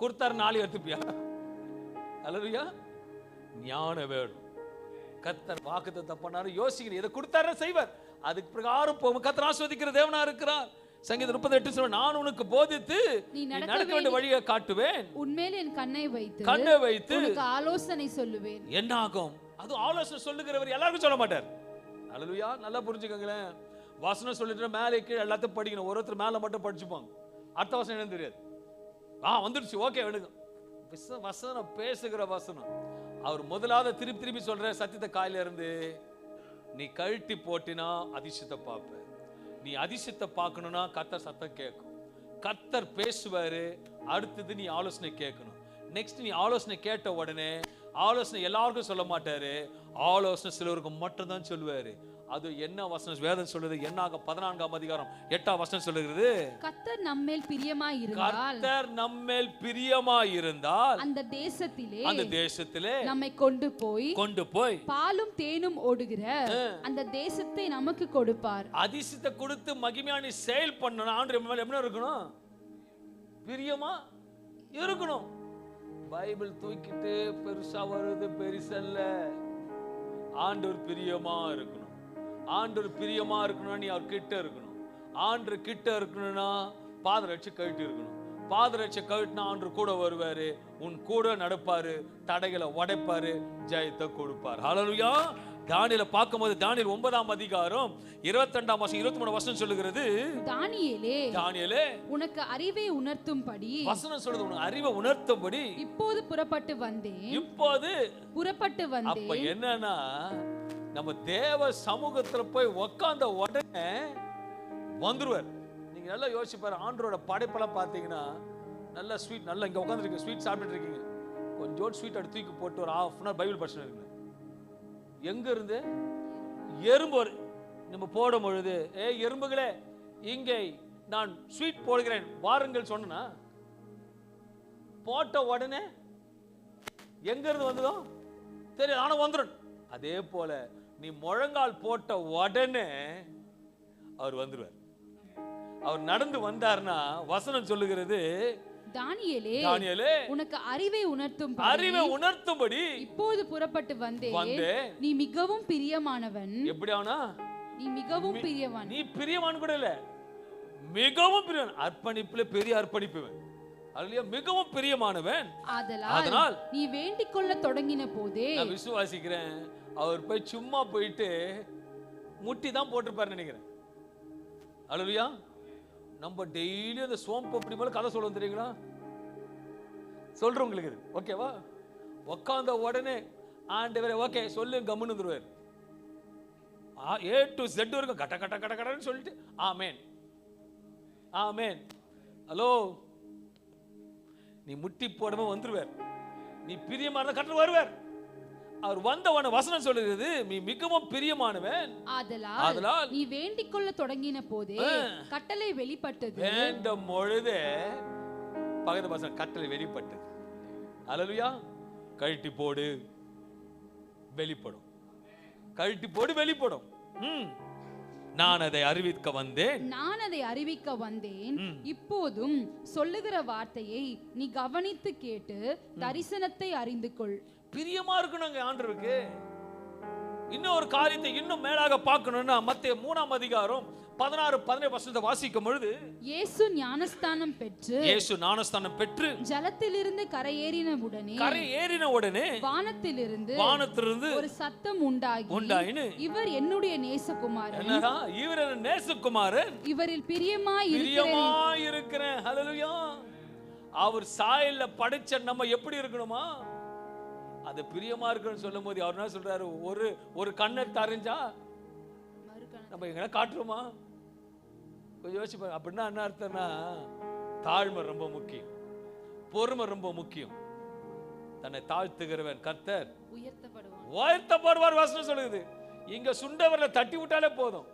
கொடுத்தாரு 4 எடுத்துப்பியா? அல்லேலூயா. ஞானம் வேணும். கர்த்தர் வாக்குத்தத்தம் பண்ணாரு, யோசிக்கணும், எதை கொடுத்தாரு செய்வார். அதுக்கு பிரகாரம் போகும். கர்த்தர் ஆசீர்வதிக்கிற தேவனா இருக்கிறார். சங்கீதம் 38 சொல்ற, நான் உனக்கு போதித்து நீ நடக்க வேண்டிய வழியை காட்டுவேன், உன்மேல் என் கண்ணை வைத்து உனக்கு ஆலோசனை சொல்லுவேன். என்ன ஆகும்? அது ஆலோசனை சொல்லுகிறவர் எல்லாருக்கும் சொல்ல மாட்டார். அல்லேலூயா. நல்லா புரிஞ்சுக்கங்களேன். வசனம் சொல்லிட்டு மேலே கீழே எல்லாத்தையும் படிக்கணும். ஒருத்தர் மேல மட்டும் படிச்சுப்பாங்க, அடுத்த வசனம் என்னன்னு தெரியாது. வந்துடுச்சு, ஓகே வேணுங்க. வசனம் பேசுகிற வசனம். அவர் முதலாவது திருப்பி சொல்ற சத்தியத்தை காயில இருந்து, நீ கழட்டி போட்டினா அதிசயத்தை பார்ப்ப. நீ அதிசயத்தை பார்க்கணும்னா கர்த்தர் சத்தம் கேட்கும். கர்த்தர் பேசுவாரு. அடுத்தது நீ ஆலோசனை கேட்கணும். நெக்ஸ்ட் நீ ஆலோசனை கேட்ட உடனே, ஆலோசனை எல்லாருக்கும் சொல்ல மாட்டாரு, ஆலோசனை சிலருக்கு மட்டும் தான் சொல்லுவாரு. அது என்ன வசனம் வேதம் சொல்லுது? என்னாக 14ஆம் அதிகாரம் 8ஆம் வசனம் சொல்லுகிறது, கர்த்தர் நம்மேல் பிரியமாய் இருந்தால் அந்த தேசத்திலே நம்மை கொண்டு போய் பாலும் தேனும் ஓடுகிற அந்த தேசத்தை நமக்கு கொடுப்பார். அதிசயத்தை கொடுத்து மகிமையான செயல் பண்ணணும். ஆண்டவர் மேல என்ன இருக்கணும்? பிரியமா இருக்கணும். பைபிள் தூக்கிட்டு பெருசா வருது, பெருசல்ல. ஆண்டவர் பிரியமா இருக்கணும். ஆண்டவர் பிரியமா இருக்கணும்னா நீ அவர் கிட்ட இருக்கணும். ஆண்டவர் கிட்ட இருக்கணும்னா பாதரட்சை கழட்டி இருக்கணும். பாதரட்சை கழட்டினா ஆண்டவர் கூட வருவாரு, உன் கூட நடப்பாரு, தடைகளை உடைப்பாரு, ஜெயத்தை கொடுப்பார். ஹல்லேலூயா. தானியேலை பார்க்கும்போது தானியேல் 9ஆம் அதிகாரம் 22ஆம் வசனம் 23 வசனம் சொல்லுகிறது, தானியேலே உனக்கு அறிவை உணர்த்தும்படி, வசனம் சொல்லுது, உனக்கு அறிவை உணர்த்தும்படி இப்போது புறப்பட்டு வந்தேன். அப்ப என்னன்னா, நம்ம தேவ சமூகத்துல போய் உட்கார்ந்த உடனே வந்துருவார். நீங்க நல்லா யோசிச்சு பாரு. ஆண்டவரோட படைப்பெல்லாம் பார்த்தீங்கன்னா நல்லா ஸ்வீட், நல்லா இங்க உட்காந்துருக்கீங்க, ஸ்வீட் சாப்பிட்டு இருக்கீங்க, கொஞ்சோண்டு ஸ்வீட் எடுத்து தூக்கி போட்டு ஒரு ½ hour பைபிள் படிச்சுட்டு இருக்கீங்க. எங்க இருந்து எறும்பு நம்ம போடும் பொழுது, எறும்புகளே இங்கே நான் ஸ்வீட் போடுகிறேன் வாருங்கள் சொன்னா, போட்ட உடனே எங்க இருந்து வந்ததோ தெரியும், ஆனா வந்துடும். அதே போல நீ முழங்கால் போட்ட உடனே அவர் வந்துருவார். அவர் நடந்து வந்தார்னா வசனம் சொல்லுகிறது, தானியேலே உனக்கு அறிவை உணர்த்தும்படி இப்போது புறப்பட்டு வந்தேன். நீ மிகவும் பிரியமானவன். எப்படியானா? நீ மிகவும் பிரியவான். நீ பிரியவான் கூட இல்ல, மிகவும் பிரியவான். அர்ப்பணிப்புல பெரிய அர்ப்பணிப்பு. அல்லேலூயா. மிகவும் பிரியமானவன். அதனால் நீ வேண்டிக் கொள்ள தொடங்கின போதே, நான் விசுவாசிக்கிறேன் அவர் போய் சும்மா போயிட்டு முட்டி தான் போட்டிருப்பாரு நினைக்கிறேன். அல்லேலூயா. நம்ம டெய்லி அந்த சோம்பு அப்படி போல கதை சொல்லுவோம் தெரியுங்களா? சொல்றவங்களுக்கு இது ஓகேவா? உட்கார்ந்த உடனே ஆண்டவரே ஓகே சொல்லு கம்முன்னு வந்துருவார். A to Z வரைக்கும் கட்ட கட்ட கட்ட கடன்னு சொல்லிட்டு ஆமேன் ஆமேன். ஹலோ, நீ முட்டி போடாம வந்துருவார். நீ பிரியமா இருந்தா கட்ட வருவார். அவர் வந்தவன வசனம் சொல்லுகிறது, நீ மிகவும் பிரியமானவன் ஆதலால் நீ வேண்டிக் கொள்ள தொடங்கின போதே கட்டளை வெளிப்பட்டது. வேண்டும் பொழுதே பகத வசனம் கட்டளை வெளிப்பட்டது. அல்லேலூயா. கழட்டி போடு வெளிப்படும், கழட்டி போடு வெளிப்படும். நான் அதை அறிவிக்க வந்தேன். இப்போதும் சொல்லுகிற வார்த்தையை நீ கவனித்து கேட்டு தரிசனத்தை அறிந்து கொள். பிரியமா இருக்கணுங்க ஆண்டவருக்கு. இன்னும் ஒரு காரியத்தை இன்னும் மேலாக பார்க்கணும்னா மத்தேயு 3ஆம் அதிகாரம் 16-17 வாசிக்கும் பொழுது இயேசு ஞானஸ்தானம் பெற்று ஜலத்திலிருந்து கரையேறின உடனே வானத்திலிருந்து ஒரு சத்தம் உண்டாயின, இவர் என்னுடைய நேசகுமாரன், இவர் நேசகுமாரன், இவரில் பிரியமாய் இருக்கிறேன். ஹல்லேலூயா. அவர் சாயல்ல படைச்ச நம்ம எப்படி இருக்கணுமா? அது பிரியமா இருக்குன்னு சொல்லும் போது அவர் என்ன சொல்றாரு? ஒரு கண்ணை தரைஞ்சா நம்ம எங்க காட்டுறோமா? கொஞ்சம் யோசிச்சு பாருங்க. அப்படின்னா என்ன அர்த்தம்னா, தாழ்மை ரொம்ப முக்கியம், பொறுமை ரொம்ப முக்கியம். தன்னை தாழ்த்துகிறவன் கர்த்தர் உயர்த்தப்படுவார் வசனம் சொல்லுது. இங்க சுண்டவர்ல தட்டி விட்டாலே போதும்,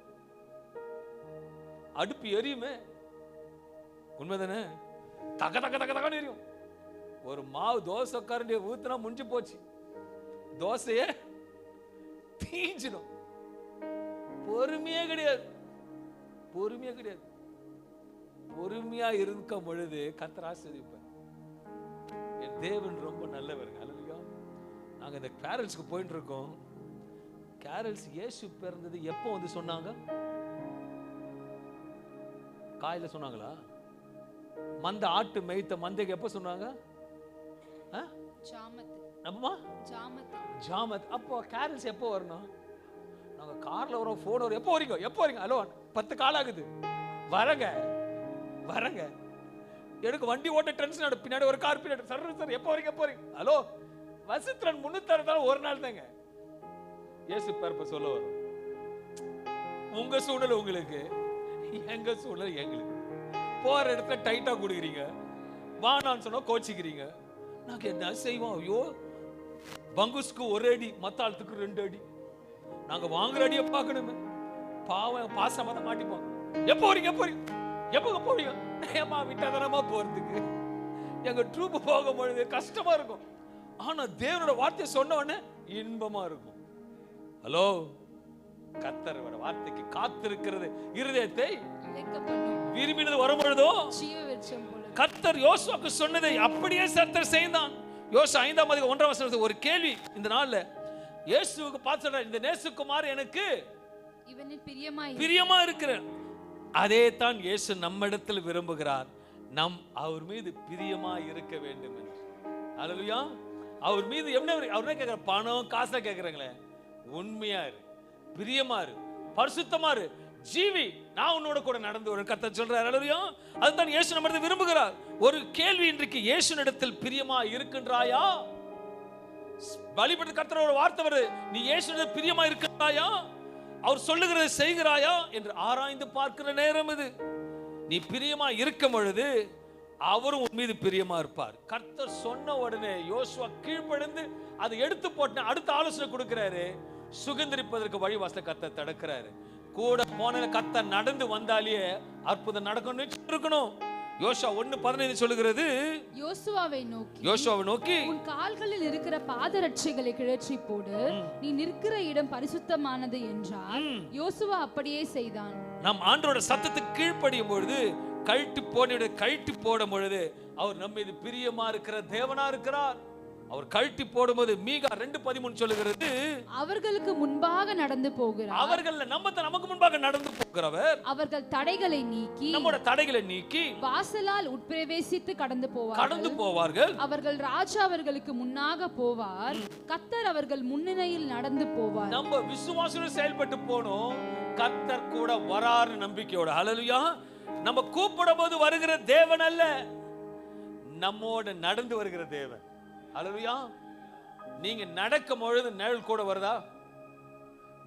அடுப்பு எரியுமே. உண்மைதானே? தக தக தக தகன்னு எரியும். ஒரு மாவு தோசை கரண்டியை ஊத்துனா முடிஞ்சு போச்சு, தோசையே தீஞ்சிடும். பொறுமையே கிடையாது. பொறுமையா இருக்கும் பொழுது கர்த்தர் ஆசீர்வதிப்பார். என் தேவன் ரொம்ப நல்லவர். அல்லேலூயா. நாங்க இந்த கேரல்ஸ்க்கு போயிட்டு இருக்கோம். கேரல்ஸ் இயேசு பிறந்தது எப்போ வந்து சொன்னாங்க? காலையில சொன்னாங்களா? மந்த ஆட்டு மேய்த்த மந்தைக்கு எப்போ சொன்னாங்க? ஜாமத். அப்போ கேரல்ஸ் எப்போ வரணும்? நாங்க கார்ல வரோம், போன் வரும். எப்போ வரீங்க? ஹலோ 10 கால் ஆகுது. வரங்க. எனக்கு வண்டி ஓட்ட டென்ஷன். பின்னாடி ஒரு கார் பின்னாடி சார் எப்போ வரீங்க? ஹலோ, வசித்திரன் 360 ஒரு நாள் தாங்க இயேசு பிறப்ப சொல்ல வரும். உங்க சூழல் உங்களுக்கு, எங்க சூழல் எங்களுக்கு. போற இடத்துல டைட்டா கொடுக்குறீங்க, வானான்னு சொன்னா கோச்சிக்கிறீங்க. நாங்க என்ன செய்வோம்? ஐயோ, பங்குஸ்க்கு 1 அடி, மத்த ஆளுக்கு 2 அடி. நாங்க வாங்குற அடியை பார்க்கணுமே. பாவம் பாசமா தான் மாட்டிப்போம். எப்போ போறீங்க? ஏமா விட்டாதனமா போறதுக்கு எங்க ட்ரூப் போகும்பொழுது கஷ்டமா இருக்கும். ஆனா தேவனோட வார்த்தையை சொன்ன உடனே இன்பமா இருக்கும். ஹலோ, கர்த்தரோட வார்த்தைக்கு காத்திருக்கிறது இருதயத்தை விரும்பினது வரும்பொழுதோ கர்த்தர் யோசுவாக்கு சொன்னதை அப்படியே கர்த்தர் செய்தான். யோசுவா 5ஆம் அதிகாரம் 1ஆம் வசனத்துல ஒரு கேள்வி இந்த நாள்ல இயேசுவுக்கு பார்த்து சொல்றார், இந்த நேசகுமார் எனக்கு பிரியமா இருக்கிறார். அதே தான் இயேசு நம்மிடத்தில் விரும்புகிறார். நம் அவர் மீது பிரியமா இருக்க வேண்டும் என்று. அல்லேலூயா. அவர் மீது என்ன அவர் கேட்கிற? பணம் காசை கேட்கிறாங்களே, உண்மையா இரு, பிரியமா இரு, பரிசுத்தமா இரு, ஜீவி, நான் உன்னோட கூட நடந்து ஒரு கர்த்தர் சொல்றார். அல்லேலூயா. அதுதான் இயேசு நம்மிடத்தில் விரும்புகிறார். ஒரு கேள்வி இன்றைக்கு, இயேசுவிடத்தில் பிரியமா இருக்கின்றாயா? பலிபீடத்தில் கர்த்தரோட வார்த்தை வருது, நீ இயேசுவிடத்தில் பிரியமா இருக்கின்றாயா? அவர் சொல்லுகிறதை செய்கிறாயா என்று ஆராய்ந்து பார்க்கிற நேரம் இது. நீ பிரியமா இருக்கும் பொழுது அவரும் உன் மீது பிரியமா இருப்பார். கர்த்தர் சொன்ன உடனே யோசுவா கீழ்ப்படிந்து அதை எடுத்து போட்டு அடுத்த ஆலோசனை கொடுக்கிறாரு. சுகந்தரிப்பதற்கு வழிவாசல கர்த்தர் தடுக்கிறாரு. கூட போன கர்த்தர் நடந்து வந்தாலே அற்புதம் நடக்கணும் இருக்கணும். யோசுவா 1:15 சொல்லுகிறது, யோசுவாவை நோக்கி உன் கால்களில் இருக்கிற பாதரட்சைகளை கிழற்றி போடு, நீ நிற்கிற இடம் பரிசுத்தமானது என்றார். யோசுவா அப்படியே செய்தான். நம் ஆண்டவரோட சத்தத்துக்கு கீழ்ப்படியும் பொழுது கழட்டி போடும் பொழுது அவர் நம்ம மீது பிரியமா இருக்கிற தேவனா இருக்கிறார். அவர் கழட்டி போடும்போது மீகா 2:13 சொல்லுகிறது, அவர்களுக்கு முன்பாக நடந்து போகிறார். அவர்கள் நமக்கு முன்பாக நடந்து போகிறவர். அவர்கள் தடைகளை நீக்கி, நம்முடைய தடைகளை நீக்கி வாசலால் உட்பிரவேசித்து கடந்து போவார்கள். அவர்கள் ராஜா அவர்களுக்கு முன்னாக போவார். கர்த்தர் அவர்கள் முன்னிலையில் நடந்து போவார். நம்ம விசுவாசத்தோடு செயல்பட்டு போனோம். கர்த்தர் கூட வராரு நம்பிக்கையோட. ஹல்லேலூயா. நம்ம கூப்பிடும் போது வருகிற தேவன் அல்ல, நம்மோட நடந்து வருகிற தேவன். ஹல்லேலூயா. நீங்க நடக்கும் பொழுது நிழல் கூட வருதா?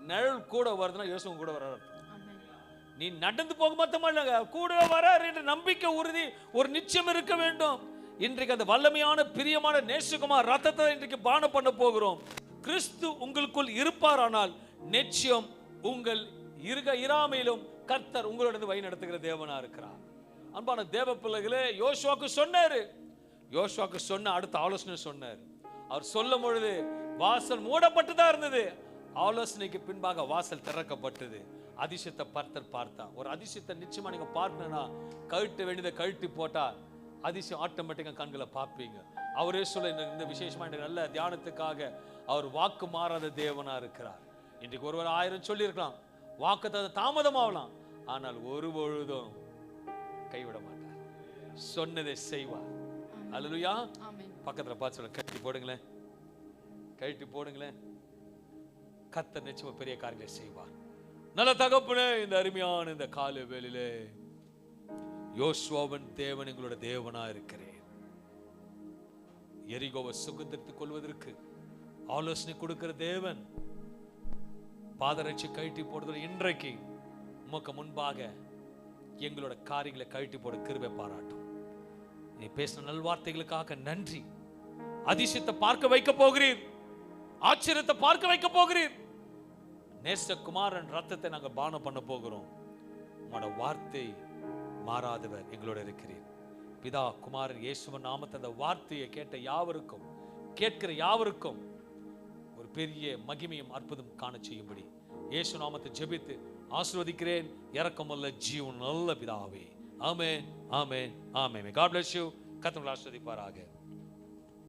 நிழல் கூட வருதுன்னா இயேசு கூட வராரு. நீ நடந்து போக மாட்டோம் கூடவே வராரு என்ற நம்பிக்கை, உறுதி, ஒரு நிச்சயம் இருக்க வேண்டும். இன்றைக்கு அந்த வல்லமையான பிரியமான நேசகுமார் ரத்தத்தை இன்றைக்கு பானம் பண்ண போகிறோம். கிறிஸ்து உங்களுக்குள் இருப்பாரானால் நிச்சயம் உங்கள் இராமையிலும் கர்த்தர் உங்களோட வழி நடத்துகிற தேவனா இருக்கிறார். அன்பான தேவ பிள்ளைகளே, யோசுவாக்கு சொன்னாரு, யோசுவாக்கு சொன்ன அடுத்த ஆலோசனை சொன்னார். அவர் சொல்லும் பொழுது வாசல் மூடப்பட்டுதான் இருந்தது, ஆலோசனைக்கு பின்பாக வாசல் திறக்கப்பட்டது. அதிசயத்தை பார்த்தா, ஒரு அதிசயத்தை நிச்சயமா நீங்க பார்க்கணும்னா கழட்ட வேண்டியதை கழட்டி போட்டா அதிசயம் ஆட்டோமேட்டிக்கா கண்களை பார்ப்பீங்க. அவரே சொல்ல இந்த விசேஷமா நல்ல தியானத்துக்காக அவர் வாக்கு மாறாத தேவனா இருக்கிறார். இன்றைக்கு ஒருவர் 1000 சொல்லி இருக்கலாம், வாக்கு தாமதமாகலாம், ஆனால் ஒரு பொழுதும் கைவிட மாட்டார், சொன்னதை செய்வார். அல்லேலூயா. பக்கத்துல பார்த்து சொல்ல, கட்டி போடுங்களேன், கழட்டி போடுங்களேன், கர்த்தர் நிச்சயமா பெரிய காரியங்களை செய்வார். நல்ல தகப்பனே, இந்த அருமையான இந்த காலை வேளையிலே யோசுவாவின் தேவன் எங்களோட தேவனா இருக்கிறேன். எரிகோவை சுதந்தரித்துக் கொள்வதற்கு ஆலோசனை கொடுக்கிற தேவன், பாதரட்சி கழட்டி போடுறது இன்றைக்கு உமக்கு முன்பாக எங்களோட காரியங்களை கழட்டி போட கிருபை பாராட்டும். நீ பேசின நல்வார்த்தைகளுக்காக நன்றி. அதிசயத்தை பார்க்க வைக்க போகிறீர், ஆச்சரியத்தை பார்க்க வைக்க போகிறீர். நேசகுமாரன் ரத்தத்தை நாங்கள் பானம் பண்ண போகிறோம். உங்களோட வார்த்தை மாறாதவர் எங்களோட இருக்கிறீர். பிதா குமாரன் இயேசுவின் நாமத்தை அந்த வார்த்தையை கேட்ட யாவருக்கும், கேட்கிற யாவருக்கும் ஒரு பெரிய மகிமையும் அற்புதம் காண செய்யும்படி இயேசு நாமத்தை ஜெபித்து ஆசீர்வதிக்கிறேன். இரக்கமுள்ள ஜீவன் நல்ல பிதாவே. ஆமென், ஆமென், ஆமென். God bless you. கர்த்தர் உங்களை ஆசீர்வதிப்பாராக.